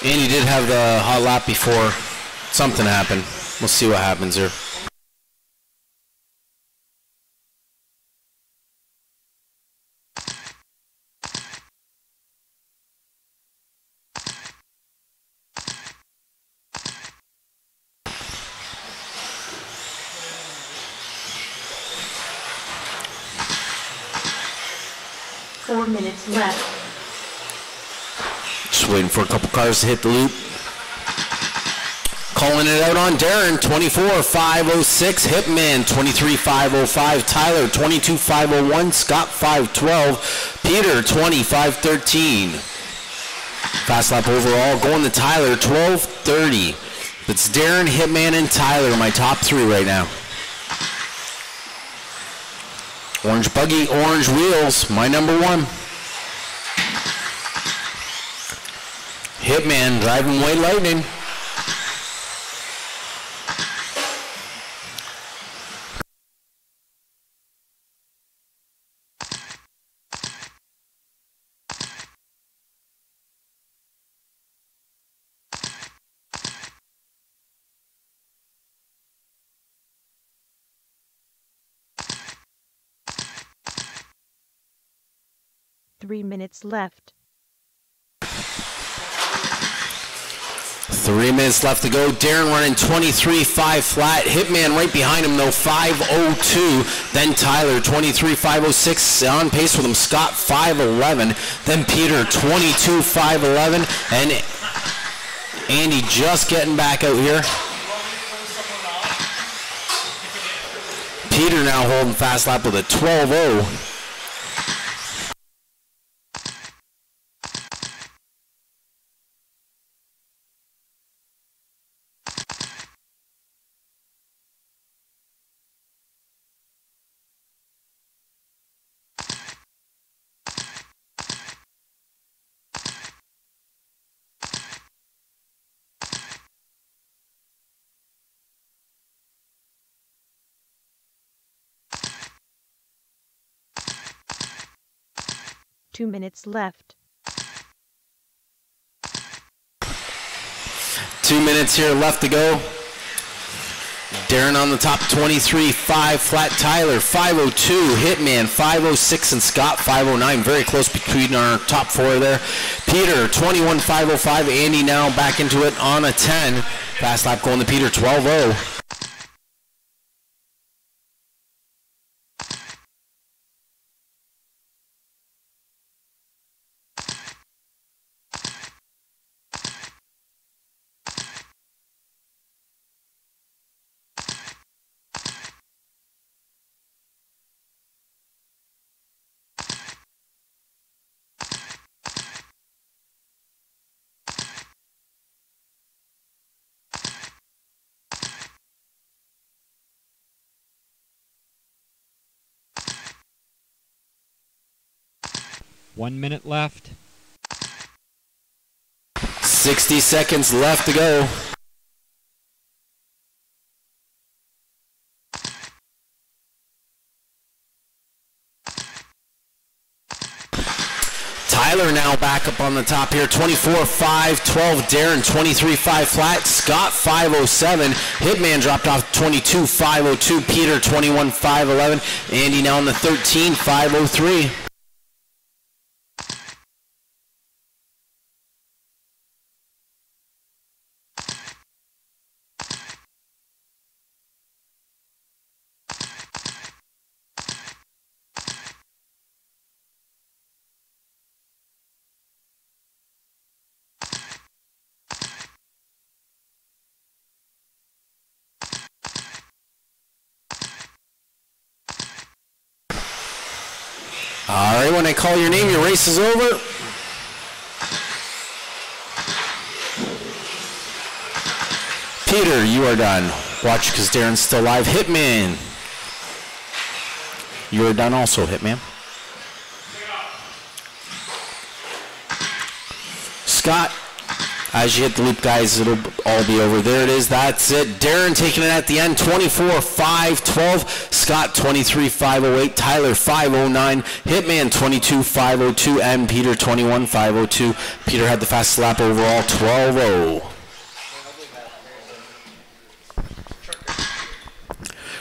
Andy did have the hot lap before something happened. We'll see what happens here. Four minutes left. Just waiting for a couple cars to hit the loop. Calling it out on Darren, 24,506. Hitman, 23,505. Tyler, 22,501. Scott, 512. Peter, 20,513. Fast lap overall going to Tyler, 12:30. It's Darren, Hitman, and Tyler, my top three right now. Orange buggy, orange wheels, my number one. Hitman driving White Lightning. Three minutes left. 3 minutes left to go. Darren running 23.5 flat. Hitman right behind him though, 5:02. Then Tyler 23.506 on pace with him. Scott 5:11. Then Peter 22.511. And Andy just getting back out here. Peter now holding fast lap with a 12:0. Two minutes left. 2 minutes here left to go. Darren on the top, 23.5 flat. Tyler 5:02. Hitman 5:06 and Scott 5:09. Very close between our top four there. Peter 21.505. Andy now back into it on a 10. Fast lap going to Peter 12:0. One minute left. 60 seconds left to go. Tyler now back up on the top here, 24.512. Darren 23.5 flat. Scott 5:07. Hitman dropped off 22.502. Peter 21.511. Andy now on the 13.503. All right, when I call your name, your race is over. Peter, you are done. Watch because Darren's still alive. Hitman. You are done also, Hitman. Scott, as you hit the loop, guys, it'll all be over. There it is. That's it. Darren taking it at the end, 24-5-12. Scott, 23-508. Tyler, 509. Hitman, 22-502. And Peter, 21-502. Peter had the fastest lap overall, 12-0.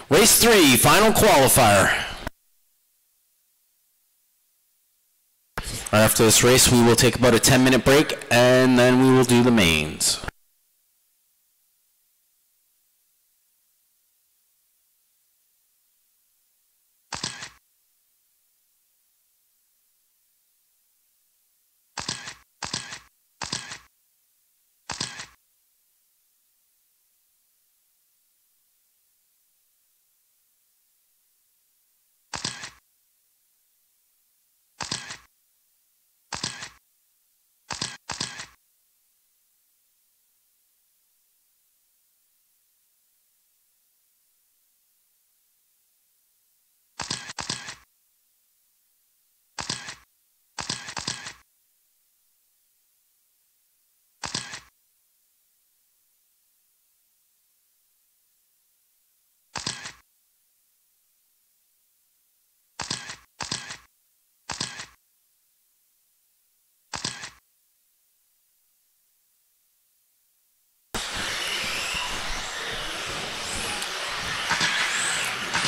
Race 3, final qualifier. Right after this race, we will take about a 10-minute break, and then we will do the mains.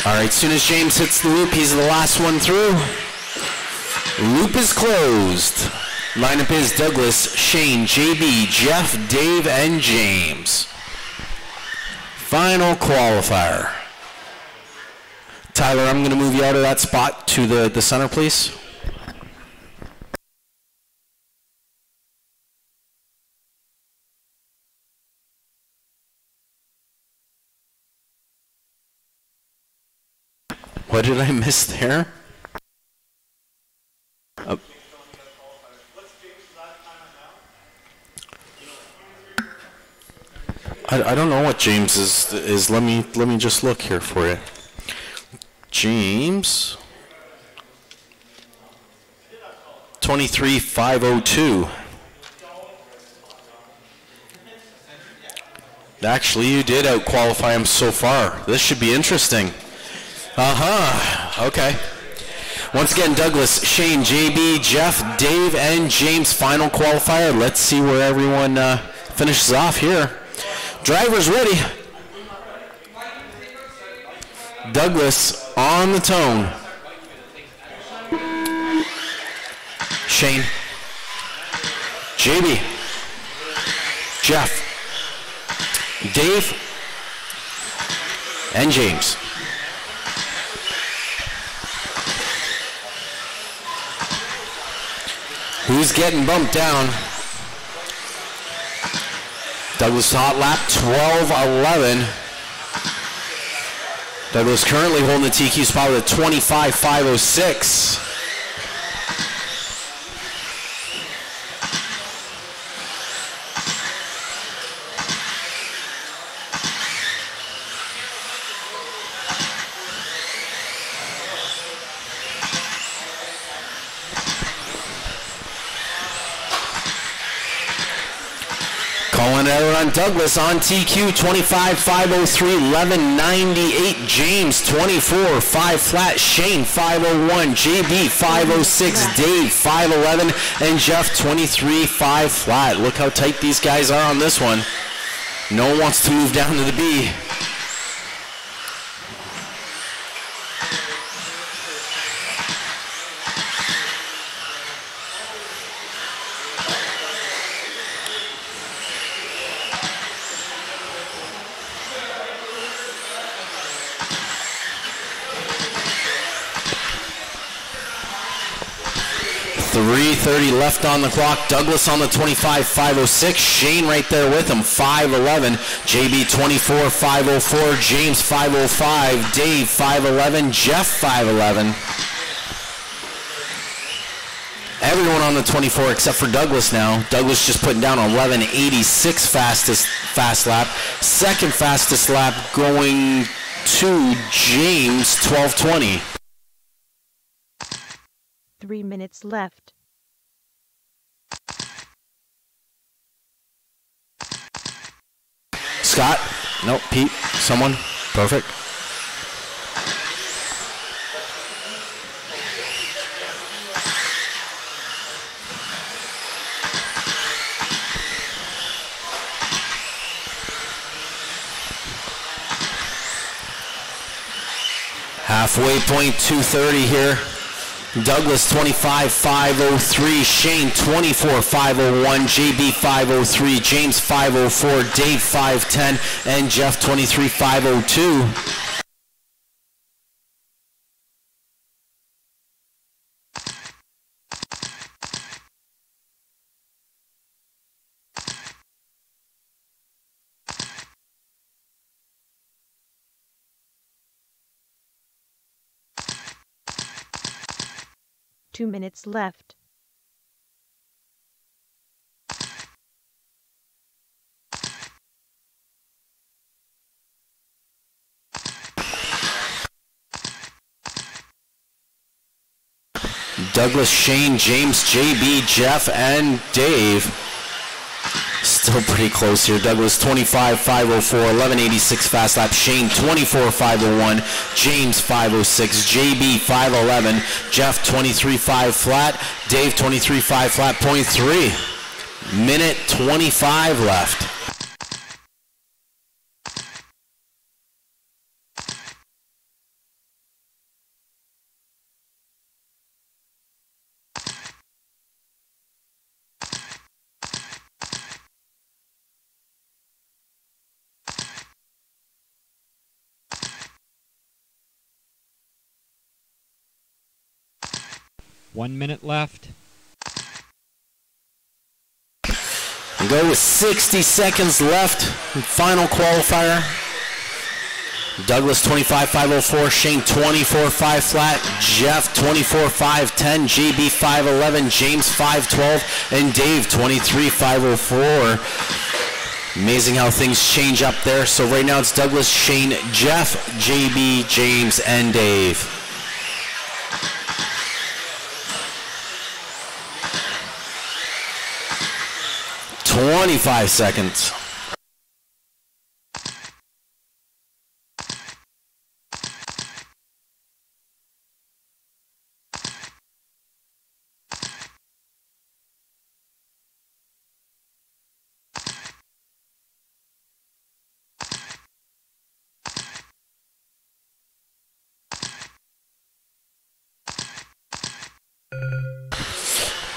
All right, as soon as James hits the loop, he's the last one through. Loop is closed. Lineup is Douglas, Shane, JB, Jeff, Dave, and James. Final qualifier. Tyler, I'm going to move you out of that spot to the center, please. What did I miss there? I don't know what James is. Let me just look here for you. James 23-502. Actually, you did out-qualify him so far. This should be interesting. Okay. Once again, Douglas, Shane, JB, Jeff, Dave, and James, final qualifier. Let's see where everyone finishes off here. Drivers ready. Douglas on the tone. Shane, JB, Jeff, Dave, and James. Who's getting bumped down? Douglas hot lap 12-11. Douglas currently holding the TQ spot with a 25-506. Calling it out on Douglas on TQ, 25-503, 1198. James, 24-5 flat. Shane, 501. JB, 506. Dave, 511. And Jeff, 23-5 flat. Look how tight these guys are on this one. No one wants to move down to the B. .330 left on the clock. Douglas on the 25-506. Shane right there with him, 511. JB 24-504. James 505. Dave 511. Jeff 511. on the 24 except for Douglas now. Douglas just putting down 11:86 fast lap. Second fastest lap going to James, 12:20. 3 minutes left. Scott? Nope. Pete? Someone? Perfect. Halfway point, 2:30 here. Douglas 25.503, Shane 24.501, JB 503, James 504, Dave 510, and Jeff 23.502. Two minutes left. Douglas, Shane, James, JB, Jeff, and Dave. Still pretty close here. Douglas 25.504, 11:86 fast lap. Shane 24.501, James 506, JB 511, Jeff 23.5 flat, Dave 23.5 flat. Point 3. Minute 25 left. One minute left. And go with 60 seconds left. Final qualifier. Douglas 25.504, Shane 24.5 flat, Jeff 24.510, JB 511, James 512, and Dave 23.504. Amazing how things change up there. So right now it's Douglas, Shane, Jeff, JB, James, and Dave. "25 seconds.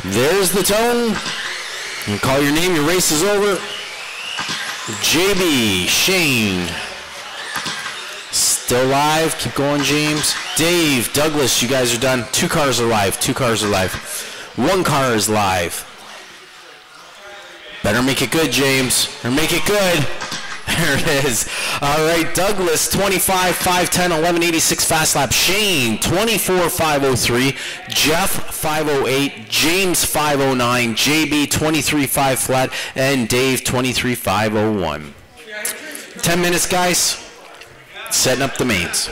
There's the tone. You call your name, your race is over. JB, Shane, still live. Keep going, James. Dave, Douglas, you guys are done. 2 cars are live. 2 cars are live. 1 car is live. Better make it good, James. Or make it good. There it is. All right, Douglas, 25.510, 11:86 fast lap. Shane, 24.503. Jeff, 508. James, 509. JB, 23.5 flat. And Dave, 23.501. 10 minutes, guys. Setting up the mains.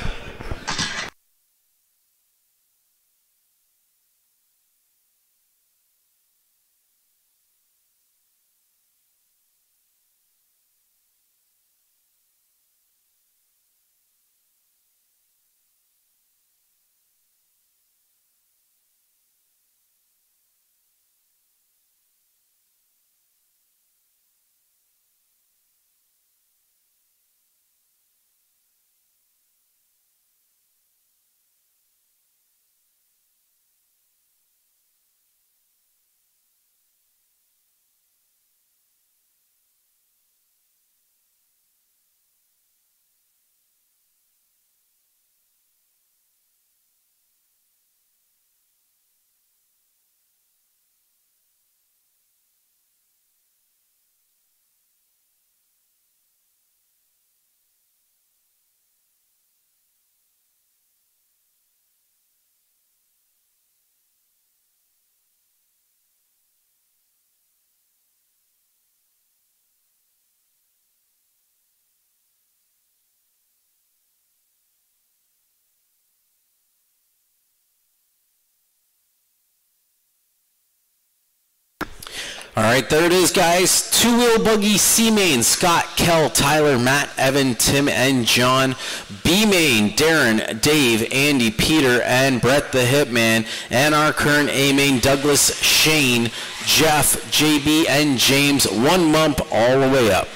All right, there it is, guys. Two-wheel buggy C main, Scott, Kel, Tyler, Matt, Evan, Tim, and John. B main, Darren, Dave, Andy, Peter, and Brett the Hitman. And our current A main, Douglas, Shane, Jeff, JB, and James. 1 month all the way up.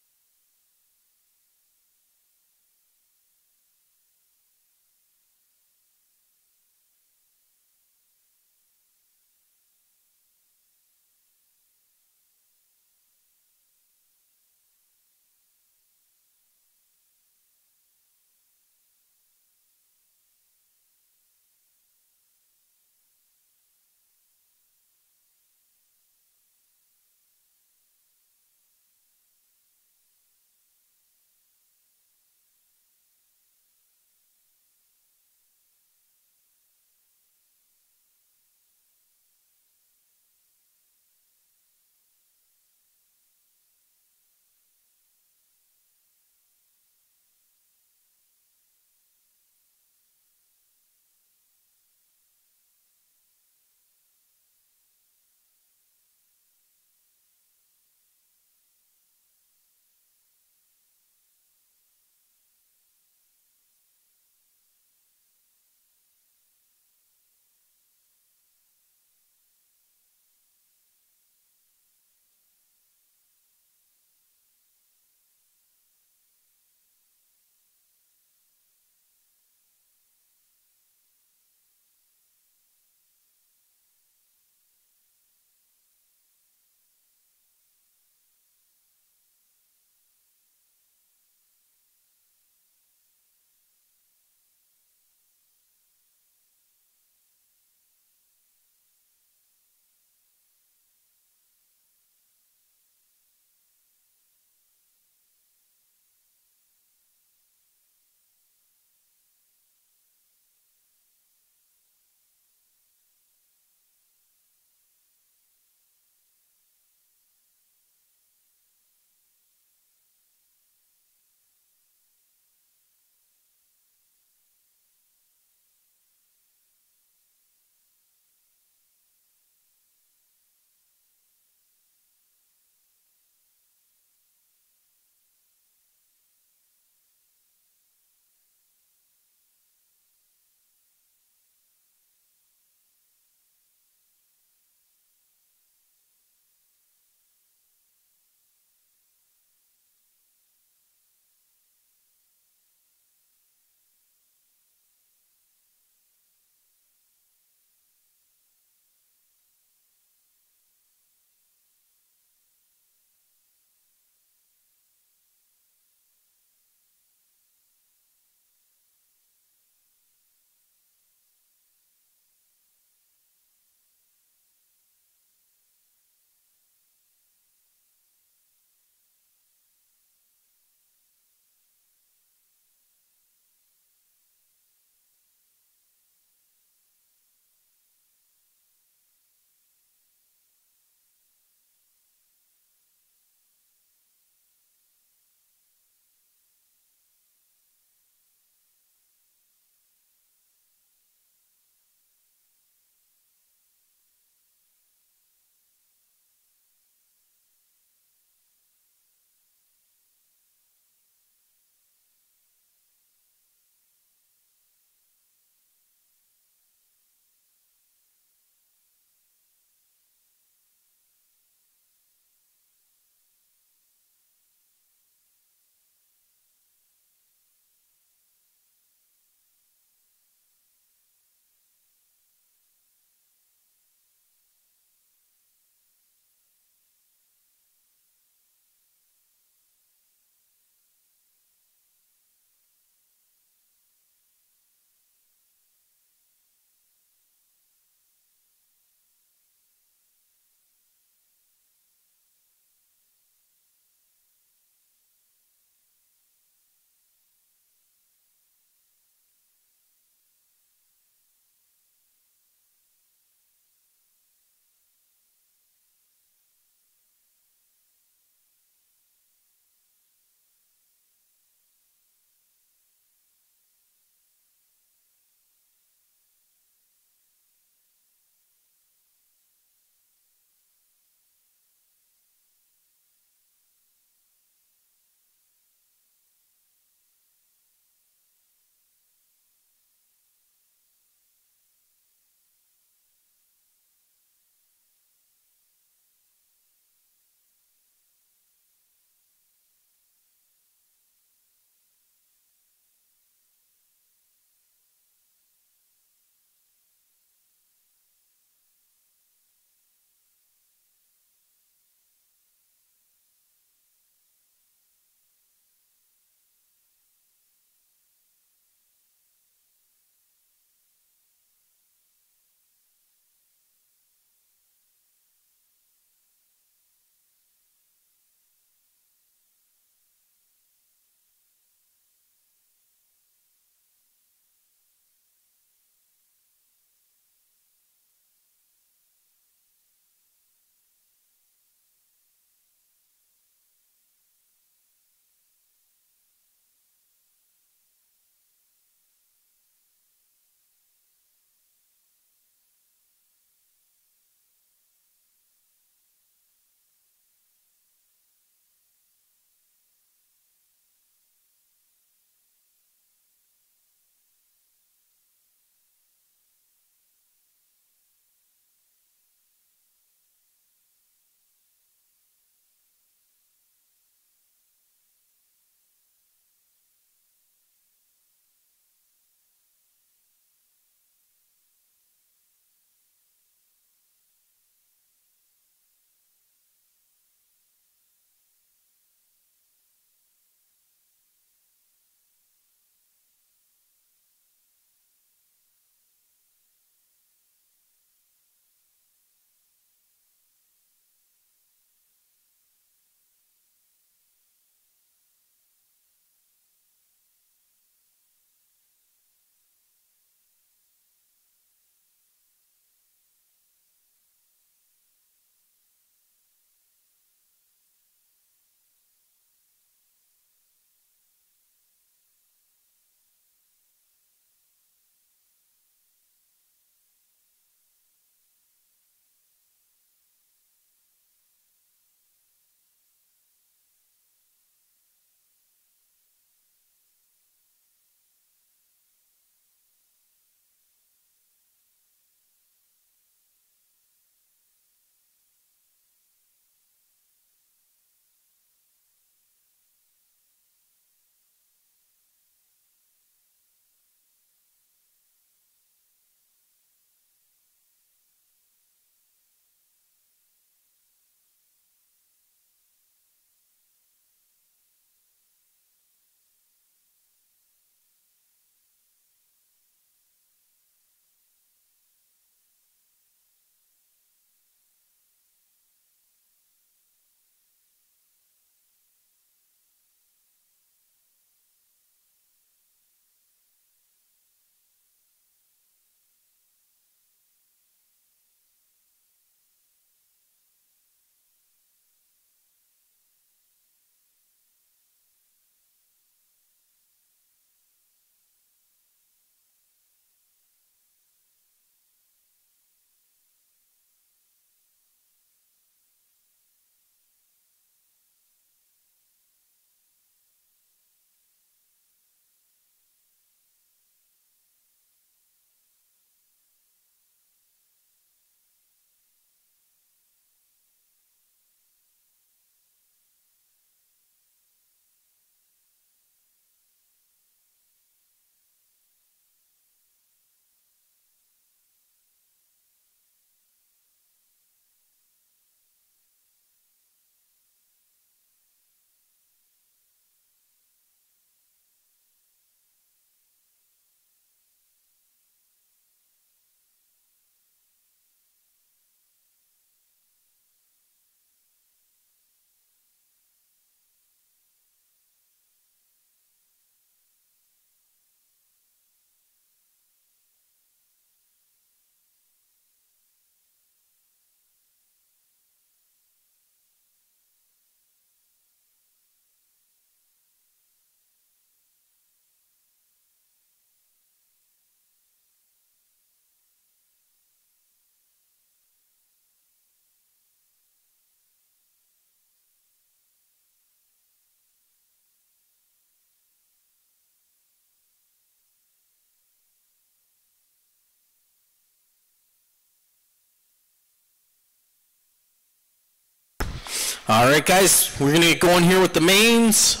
All right, guys, we're going to get going here with the mains.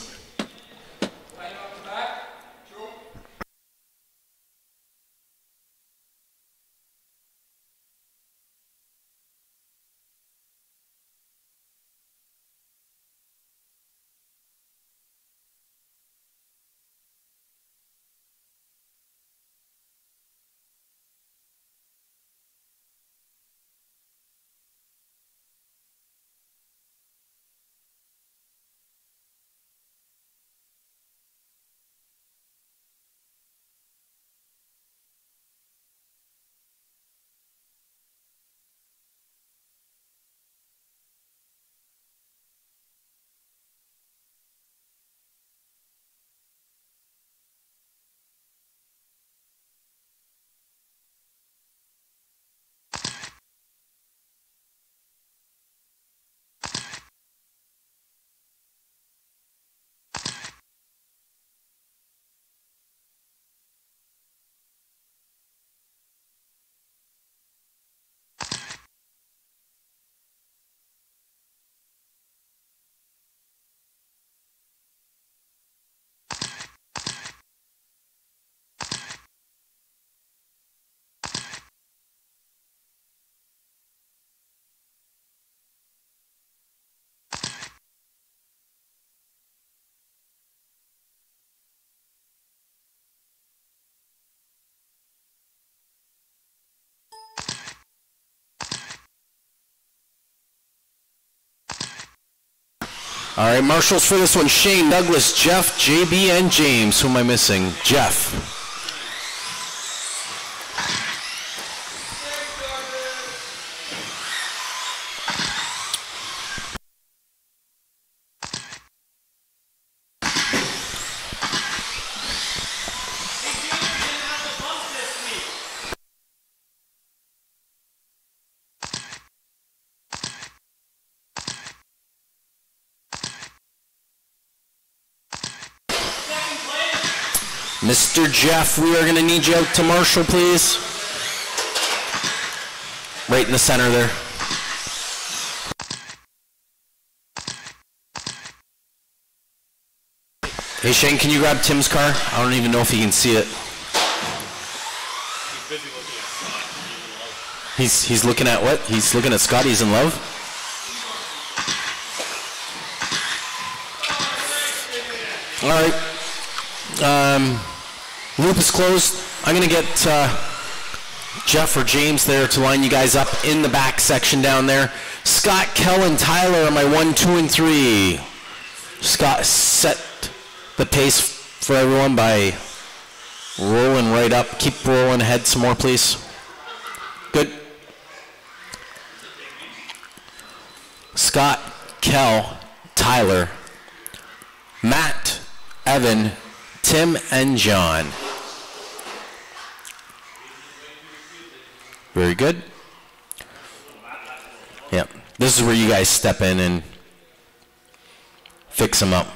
All right, marshals for this one, Shane, Douglas, Jeff, JB, and James. Who am I missing? Jeff. Mr. Jeff, we are going to need you out to marshal, please. Right in the center there. Hey, Shane, can you grab Tim's car? I don't even know if he can see it. He's looking at what? He's looking at Scott. He's in love? All right. Loop is closed. I'm going to get Jeff or James there to line you guys up in the back section down there. Scott, Kel, and Tyler are my 1, 2, and 3. Scott, set the pace for everyone by rolling right up. Keep rolling ahead some more, please. Good. Scott, Kel, Tyler, Matt, Evan, Tim, and John. Very good. Yep. This is where you guys step in and fix them up.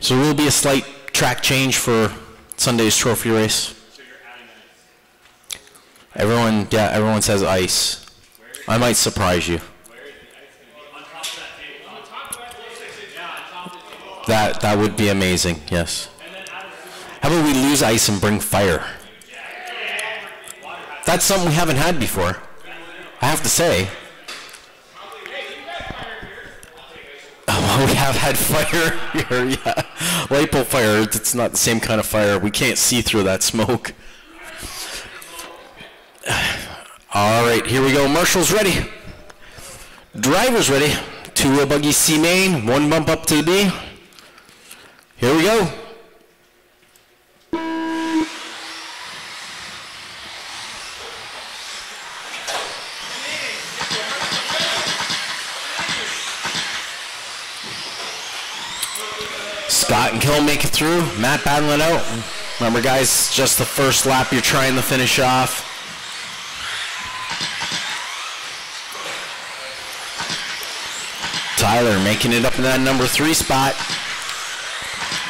So there will be a slight track change for Sunday's trophy race. Everyone says ice. I might surprise you. That would be amazing, yes. How about we lose ice and bring fire? That's something we haven't had before, I have to say. Oh, we have had fire here, yeah. Lipo fire, it's not the same kind of fire. We can't see through that smoke. All right, here we go. Marshall's ready. Driver's ready. 2 buggy C main, 1 bump up to the B. Here we go. Scott and Kill make it through. Matt battling out. Remember, guys, just the first lap you're trying to finish off. Tyler making it up in that number 3 spot.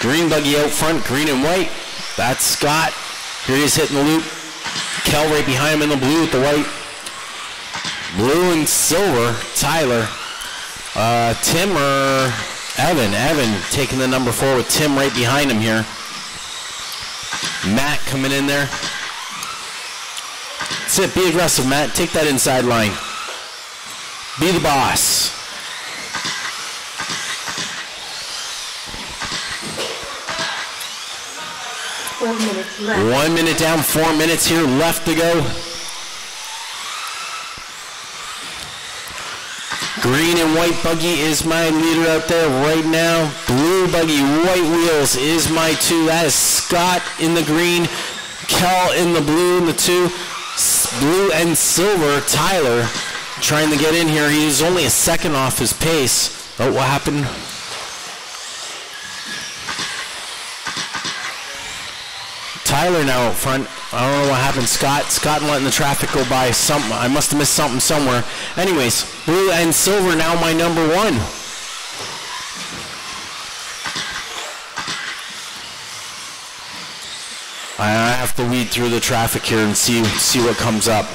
Green buggy out front, green and white. That's Scott. Here he is hitting the loop. Kel right behind him in the blue with the white. Blue and silver, Tyler. Tim or Evan? Evan taking the number 4 with Tim right behind him here. Matt coming in there. That's it. Be aggressive, Matt. Take that inside line. Be the boss. Four minutes left. 1 minute down, 4 minutes here left to go. Green and white buggy is my leader out there right now. Blue buggy, white wheels is my 2. That is Scott in the green, Kel in the blue in the 2. Blue and silver, Tyler trying to get in here. He's only a second off his pace. Oh, what happened? Tyler now up front. I don't know what happened. Scott letting the traffic go by. Something. I must have missed something somewhere. Anyways, blue and silver now my number 1. I have to weed through the traffic here and see what comes up.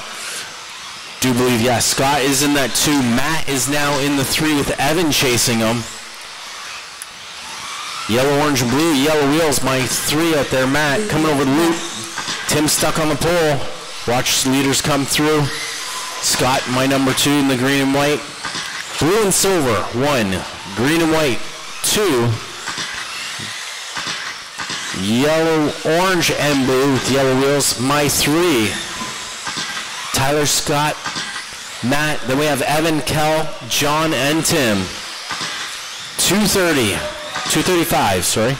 Do believe, yes, Scott is in that 2. Matt is now in the 3 with Evan chasing him. Yellow, orange, and blue. Yellow wheels, my 3 out there. Matt coming over the loop. Tim stuck on the pole. Watch leaders come through. Scott, my number 2 in the green and white. Blue and silver, 1. Green and white, 2. Yellow, orange, and blue with yellow wheels, my 3. Tyler, Scott, Matt. Then we have Evan, Kel, John, and Tim. 2:35, sorry.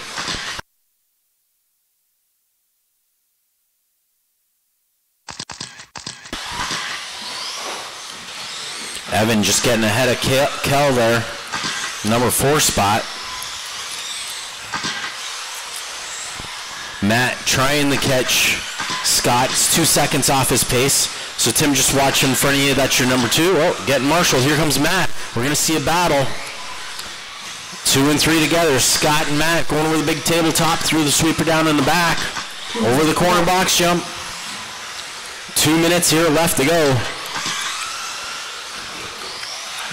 Evan just getting ahead of Kel there. Number 4 spot. Matt trying to catch Scott. It's 2 seconds off his pace. So Tim, just watch in front of you. That's your number 2. Oh, getting marshaled. Here comes Matt. We're going to see a battle. 2 and 3 together. Scott and Matt going over the big tabletop. Through the sweeper down in the back. Over the corner box jump. 2 minutes here left to go.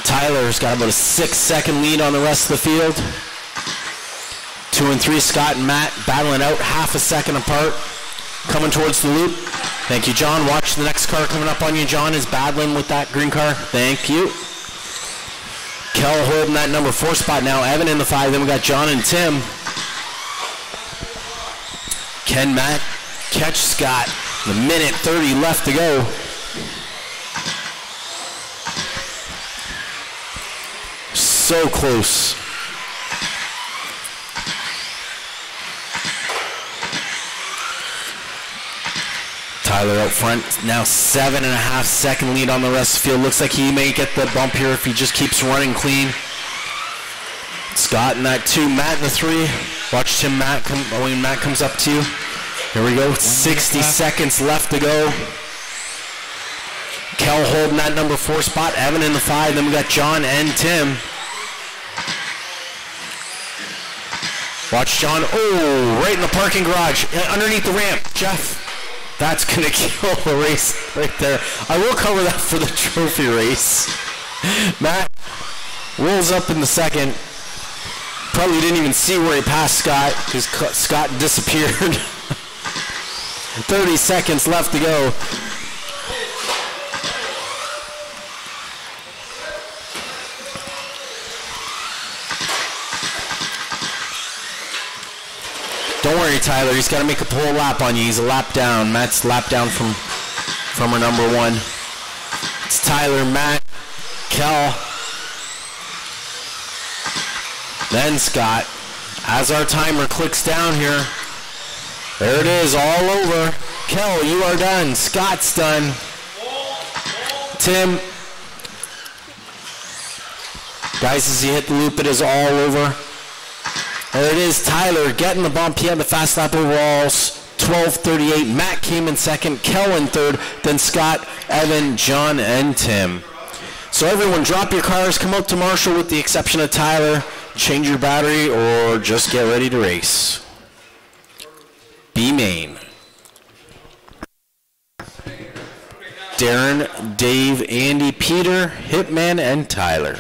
Tyler's got about a 6-second lead on the rest of the field. 2 and 3, Scott and Matt battling out half a second apart. Coming towards the loop. Thank you, John. Watch the next car coming up on you. John is battling with that green car. Thank you. Kel holding that number 4 spot now. Evan in the 5. Then we got John and Tim. Can Matt catch Scott? The 1:30 left to go. So close. Tyler out front, now 7.5 second lead on the rest of the field. Looks like he may get the bump here if he just keeps running clean. Scott in that 2, Matt in the 3. Watch Tim, Matt when Matt comes up to you. Here we go, 60 seconds left to go. Kel holding that number 4 spot, Evan in the 5. Then we got John and Tim. Watch John, oh, right in the parking garage, underneath the ramp. Jeff, that's going to kill the race right there. I will cover that for the trophy race. Matt rolls up in the second. Probably didn't even see where he passed Scott because Scott disappeared. 30 seconds left to go. Don't worry, Tyler. He's got to make a pull lap on you. He's a lap down. Matt's lap down from our number 1. It's Tyler, Matt, Kel, then Scott. As our timer clicks down here, there it is, all over. Kel, you are done. Scott's done. Tim. Guys, as you hit the loop, it is all over. There it is, Tyler getting the bump. He had the fast lap overalls, 12:38. Matt came in second, Kel in third, then Scott, Evan, John, and Tim. So everyone, drop your cars, come out to Marshall with the exception of Tyler, change your battery, or just get ready to race. B main. Darren, Dave, Andy, Peter, Hitman, and Tyler.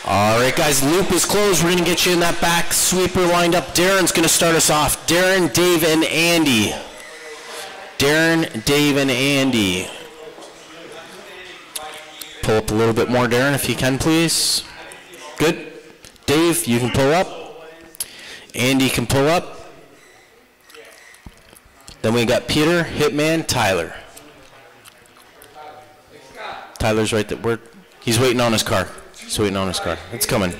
All right, guys, loop is closed. We're going to get you in that back sweeper lined up. Darren's going to start us off. Darren, Dave, and Andy. Darren, Dave, and Andy. Pull up a little bit more, Darren, if you can, please. Good. Dave, you can pull up. Andy can pull up. Then we got Peter, Hitman, Tyler. Tyler's right there. He's waiting on his car. He's waiting on his car. It's coming.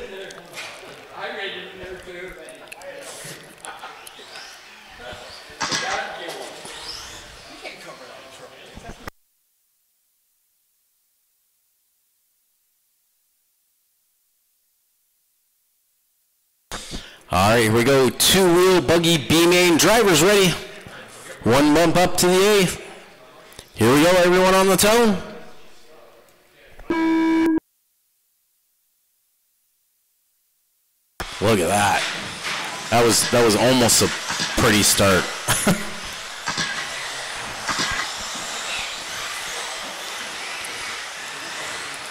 All right, here we go. Two-wheel buggy B-main. Drivers ready. One bump up to the A. Here we go, everyone on the toe. Look at that. That was almost a pretty start.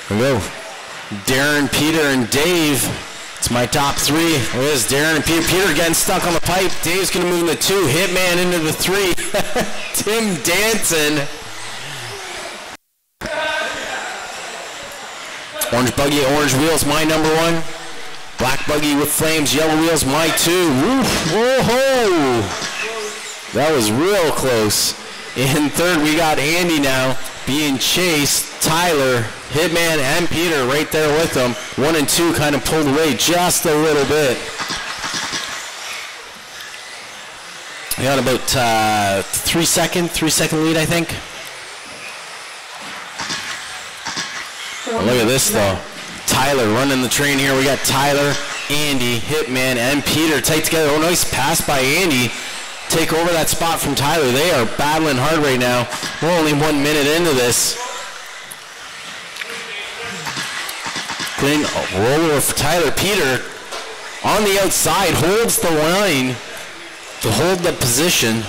Here we go. Darren, Peter, and Dave. It's my top three. It is Darren and Peter. Peter getting stuck on the pipe. Dave's going to move in the two. Hitman into the three. Tim dancing. Orange buggy, orange wheels, my number one. Black buggy with flames, yellow wheels, my two. Woof, whoa-ho! That was real close. In third, we got Andy now being chased. Tyler, Hitman, and Peter right there with them. 1 and 2 kind of pulled away just a little bit. We got about 3 second lead, I think. Look at this though. Tyler running the train here. We got Tyler, Andy, Hitman, and Peter tight together. Oh, nice pass by Andy. Take over that spot from Tyler. They are battling hard right now. We're only 1 minute into this. Clean roller for Tyler. Peter on the outside holds the line to hold the position.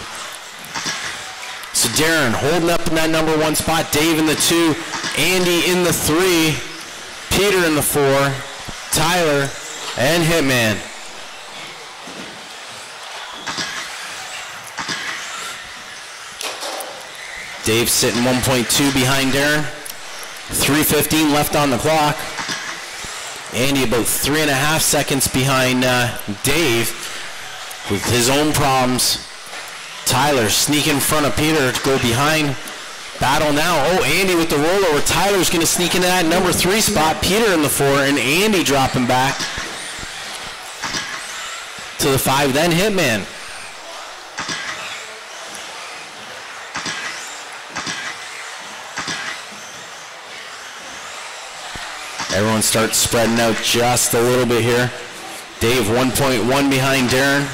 So Darren holding up in that number one spot. Dave in the two. Andy in the three. Peter in the four. Tyler and Hitman. Dave sitting 1.2 behind Darren. 3:15 left on the clock. Andy about 3.5 seconds behind Dave with his own problems. Tyler sneak in front of Peter to go behind. Battle now. Oh, Andy with the rollover. Tyler's going to sneak into that number 3 spot. Peter in the 4 and Andy dropping back to the 5. Then Hitman. Everyone starts spreading out just a little bit here. Dave 1.1 behind Darren.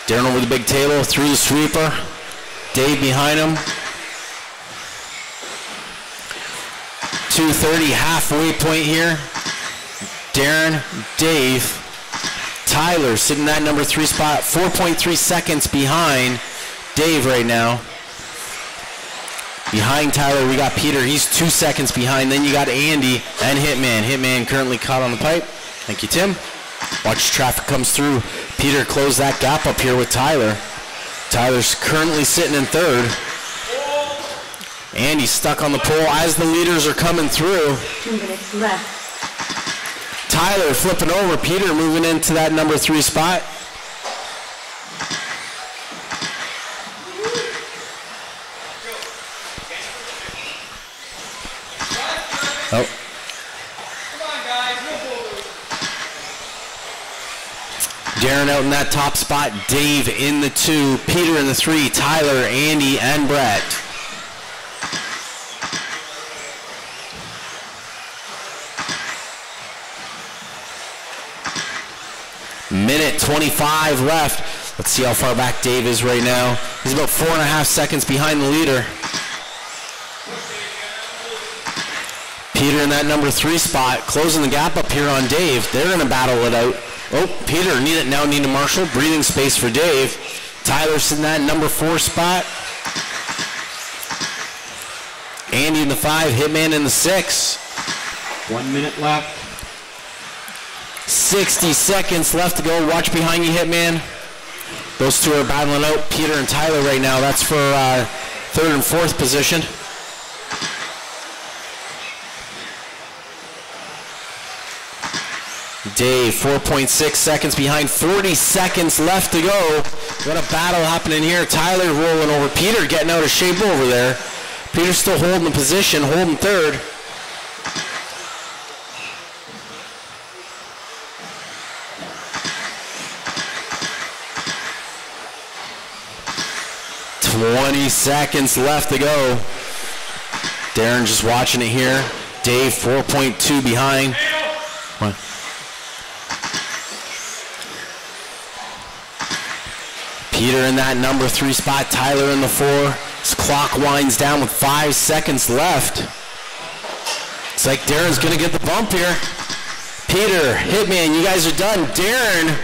Darren over the big table, through the sweeper. Dave behind him. 2:30 halfway point here. Darren, Dave, Tyler sitting at number 3 spot, 4.3 seconds behind Dave right now. Behind Tyler, we got Peter. He's 2 seconds behind. Then you got Andy and Hitman. Hitman currently caught on the pipe. Thank you, Tim. Watch traffic comes through. Peter closed that gap up here with Tyler. Tyler's currently sitting in 3rd. Andy stuck on the pole as the leaders are coming through. 2 minutes left. Tyler flipping over. Peter moving into that number 3 spot. Oh. Darren out in that top spot. Dave in the 2. Peter in the 3. Tyler, Andy, and Brett. Minute 25 left. Let's see how far back Dave is right now. He's about 4.5 seconds behind the leader. Peter in that number 3 spot, closing the gap up here on Dave. They're going to battle it out. Oh, Peter now need a marshal. Breathing space for Dave. Tyler's in that number 4 spot. Andy in the 5, Hitman in the 6. 1 minute left. 60 seconds left to go. Watch behind you, Hitman. Those two are battling out. Peter and Tyler right now. That's for 3rd and 4th position. Dave, 4.6 seconds behind. 40 seconds left to go. Got a battle happening here. Tyler rolling over. Peter getting out of shape over there. Peter's still holding the position, holding 3rd. $20 seconds left to go. Darren just watching it here. Dave 4.2 behind. What? Peter in that number 3 spot. Tyler in the 4. His clock winds down with 5 seconds left. It's like Darren's going to get the bump here. Peter, Hitman, you guys are done. Darren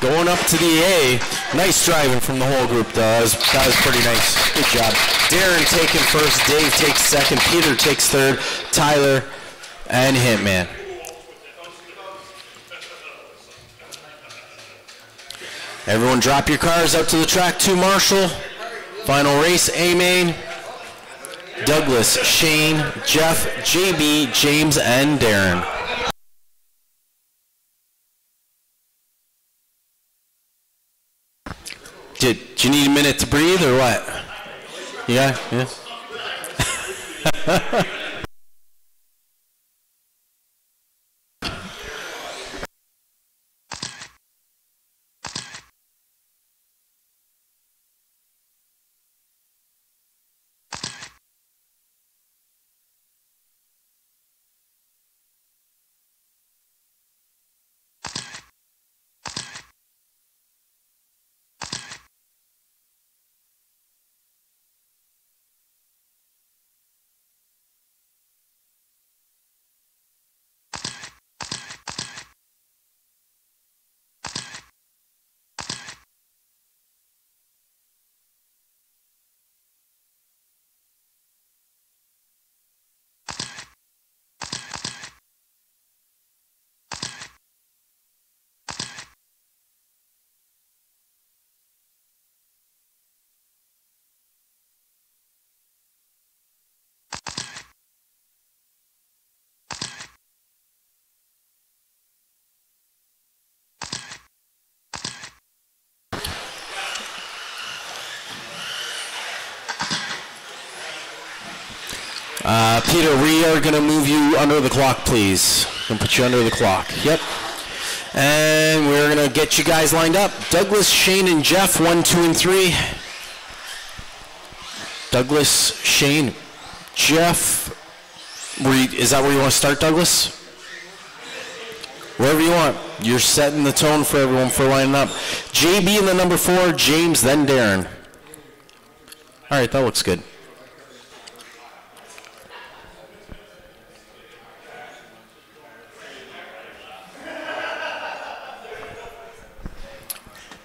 going up to the A. Nice driving from the whole group, though. That was pretty nice. Good job. Darren taking 1st. Dave takes 2nd. Peter takes 3rd. Tyler and Hitman. Everyone drop your cars out to the track 2 Marshall. Final race, A-Main. Douglas, Shane, Jeff, JB, James, and Darren. Did you need a minute to breathe or what? Yeah? Peter, we are going to move you under the clock, please. Going to put you under the clock. Yep. And we're going to get you guys lined up. Douglas, Shane, and Jeff, 1, 2, and 3. Douglas, Shane, Jeff. Is that where you want to start, Douglas? Wherever you want. You're setting the tone for everyone for lining up. JB in the number 4, James, then Darren. All right, that looks good.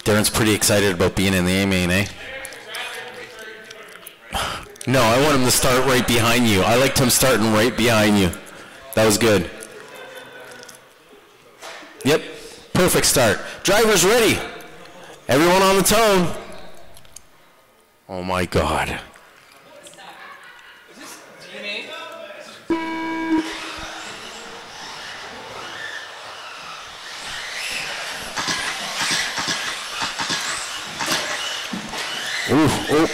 Darren's pretty excited about being in the A-main, eh? No, I want him to start right behind you. I liked him starting right behind you. That was good. Yep, perfect start. Driver's ready. Everyone on the tone. Oh my God. Ooh,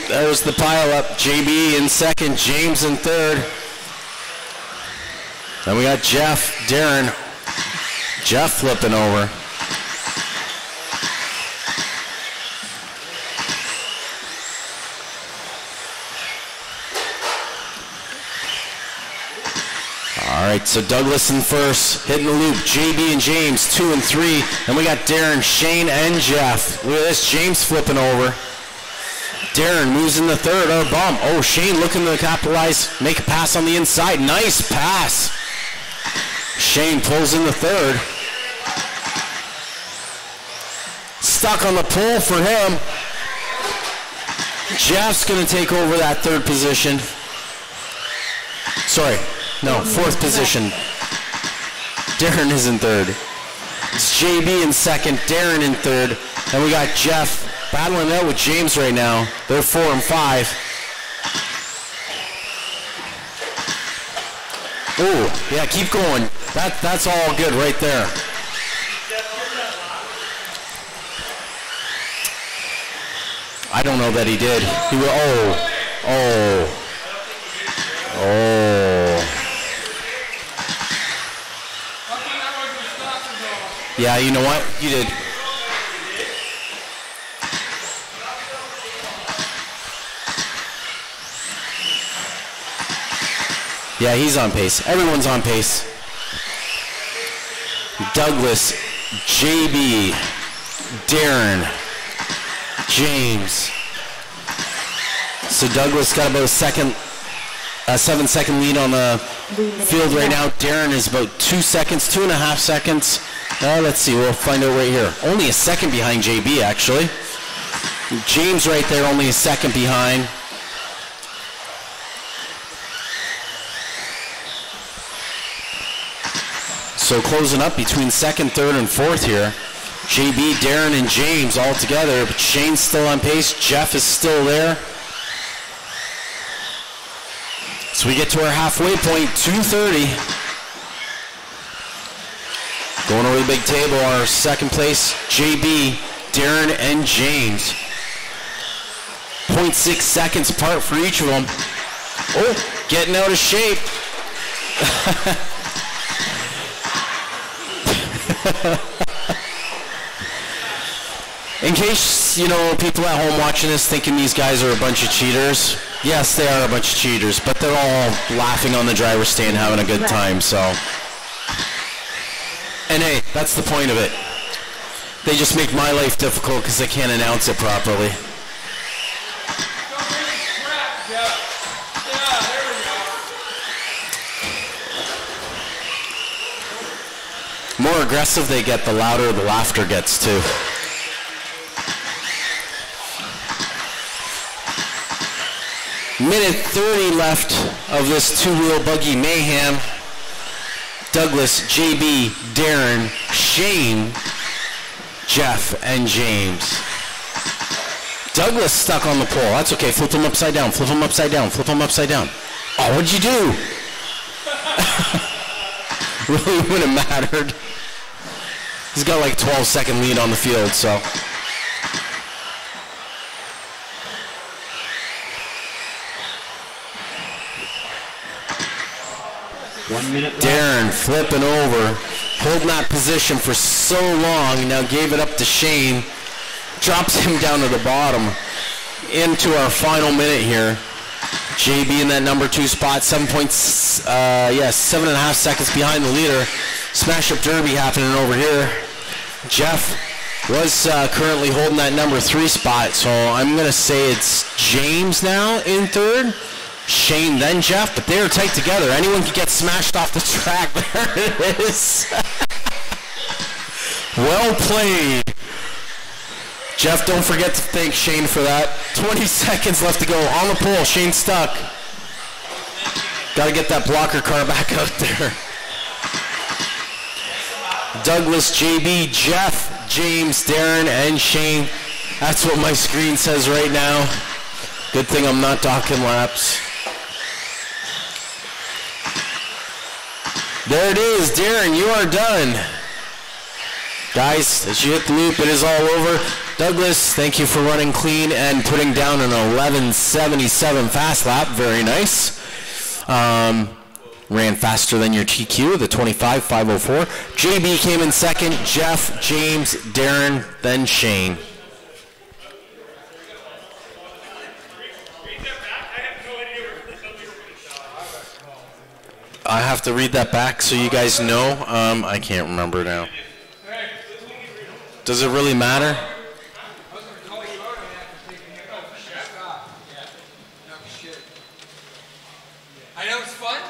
that was the pile up. JB in second, James in third. Then we got Jeff, Darren. Jeff flipping over. All right, so Douglas in first, hitting the loop. JB and James, 2 and 3. Then we got Darren, Shane, and Jeff. Look at this, James flipping over. Darren moves in the third, bump. Oh, Shane looking to capitalize, make a pass on the inside. Nice pass. Shane pulls in the third. Stuck on the pole for him. Jeff's going to take over that third position. Sorry, no, fourth position. Darren is in third. It's JB in second, Darren in third. And we got Jeff battling out with James right now. They're 4 and 5. Oh, yeah, keep going. That's all good right there. I don't know that he did. He will, Yeah, you know what? You did. Yeah, he's on pace. Everyone's on pace. Douglas, JB, Darren, James. So Douglas got about a 7-second lead on the field right now. Darren is about 2 seconds, 2.5 seconds. Let's see, we'll find out right here. Only a second behind JB, actually. James right there, only a second behind. So closing up between second, third, and fourth here. JB, Darren, and James all together, but Shane's still on pace. Jeff is still there. So we get to our halfway point, 2:30. Going over the big table, our second place, JB, Darren, and James. 0.6 seconds apart for each of them. Oh, getting out of shape. In case, you know, people at home watching this thinking these guys are a bunch of cheaters. Yes, they are a bunch of cheaters, but they're all laughing on the driver's stand, having a good time, so. And hey, that's the point of it. They just make my life difficult because they can't announce it properly. More aggressive they get, the louder the laughter gets too. Minute 30 left of this two-wheel buggy mayhem. Douglas, JB, Darren, Shane, Jeff, and James. Douglas stuck on the pole. That's okay. Flip him upside down. Flip him upside down. Flip him upside down. Oh, what'd you do? Really wouldn't have mattered. He's got like 12-second lead on the field, so. Darren flipping over, holding that position for so long, now gave it up to Shane, drops him down to the bottom into our final minute here. JB in that number 2 spot, 7.5 seconds behind the leader. Smash Up Derby happening over here. Jeff was currently holding that number 3 spot, so I'm going to say it's James now in 3rd. Shane, then Jeff, but they are tight together. Anyone could get smashed off the track. There it is. Well played. Jeff, don't forget to thank Shane for that. 20 seconds left to go. On the pole, Shane stuck. Got to get that blocker car back out there. Douglas, JB, Jeff, James, Darren, and Shane. That's what my screen says right now. Good thing I'm not docking laps. There it is, Darren, you are done. Guys, as you hit the loop, it is all over. Douglas, thank you for running clean and putting down an 11:77 fast lap. Very nice. Ran faster than your TQ, the 25:504. JB came in 2nd. Jeff, James, Darren, then Shane. I have to read that back so you guys know. I can't remember now. Does it really matter? I know it's fun.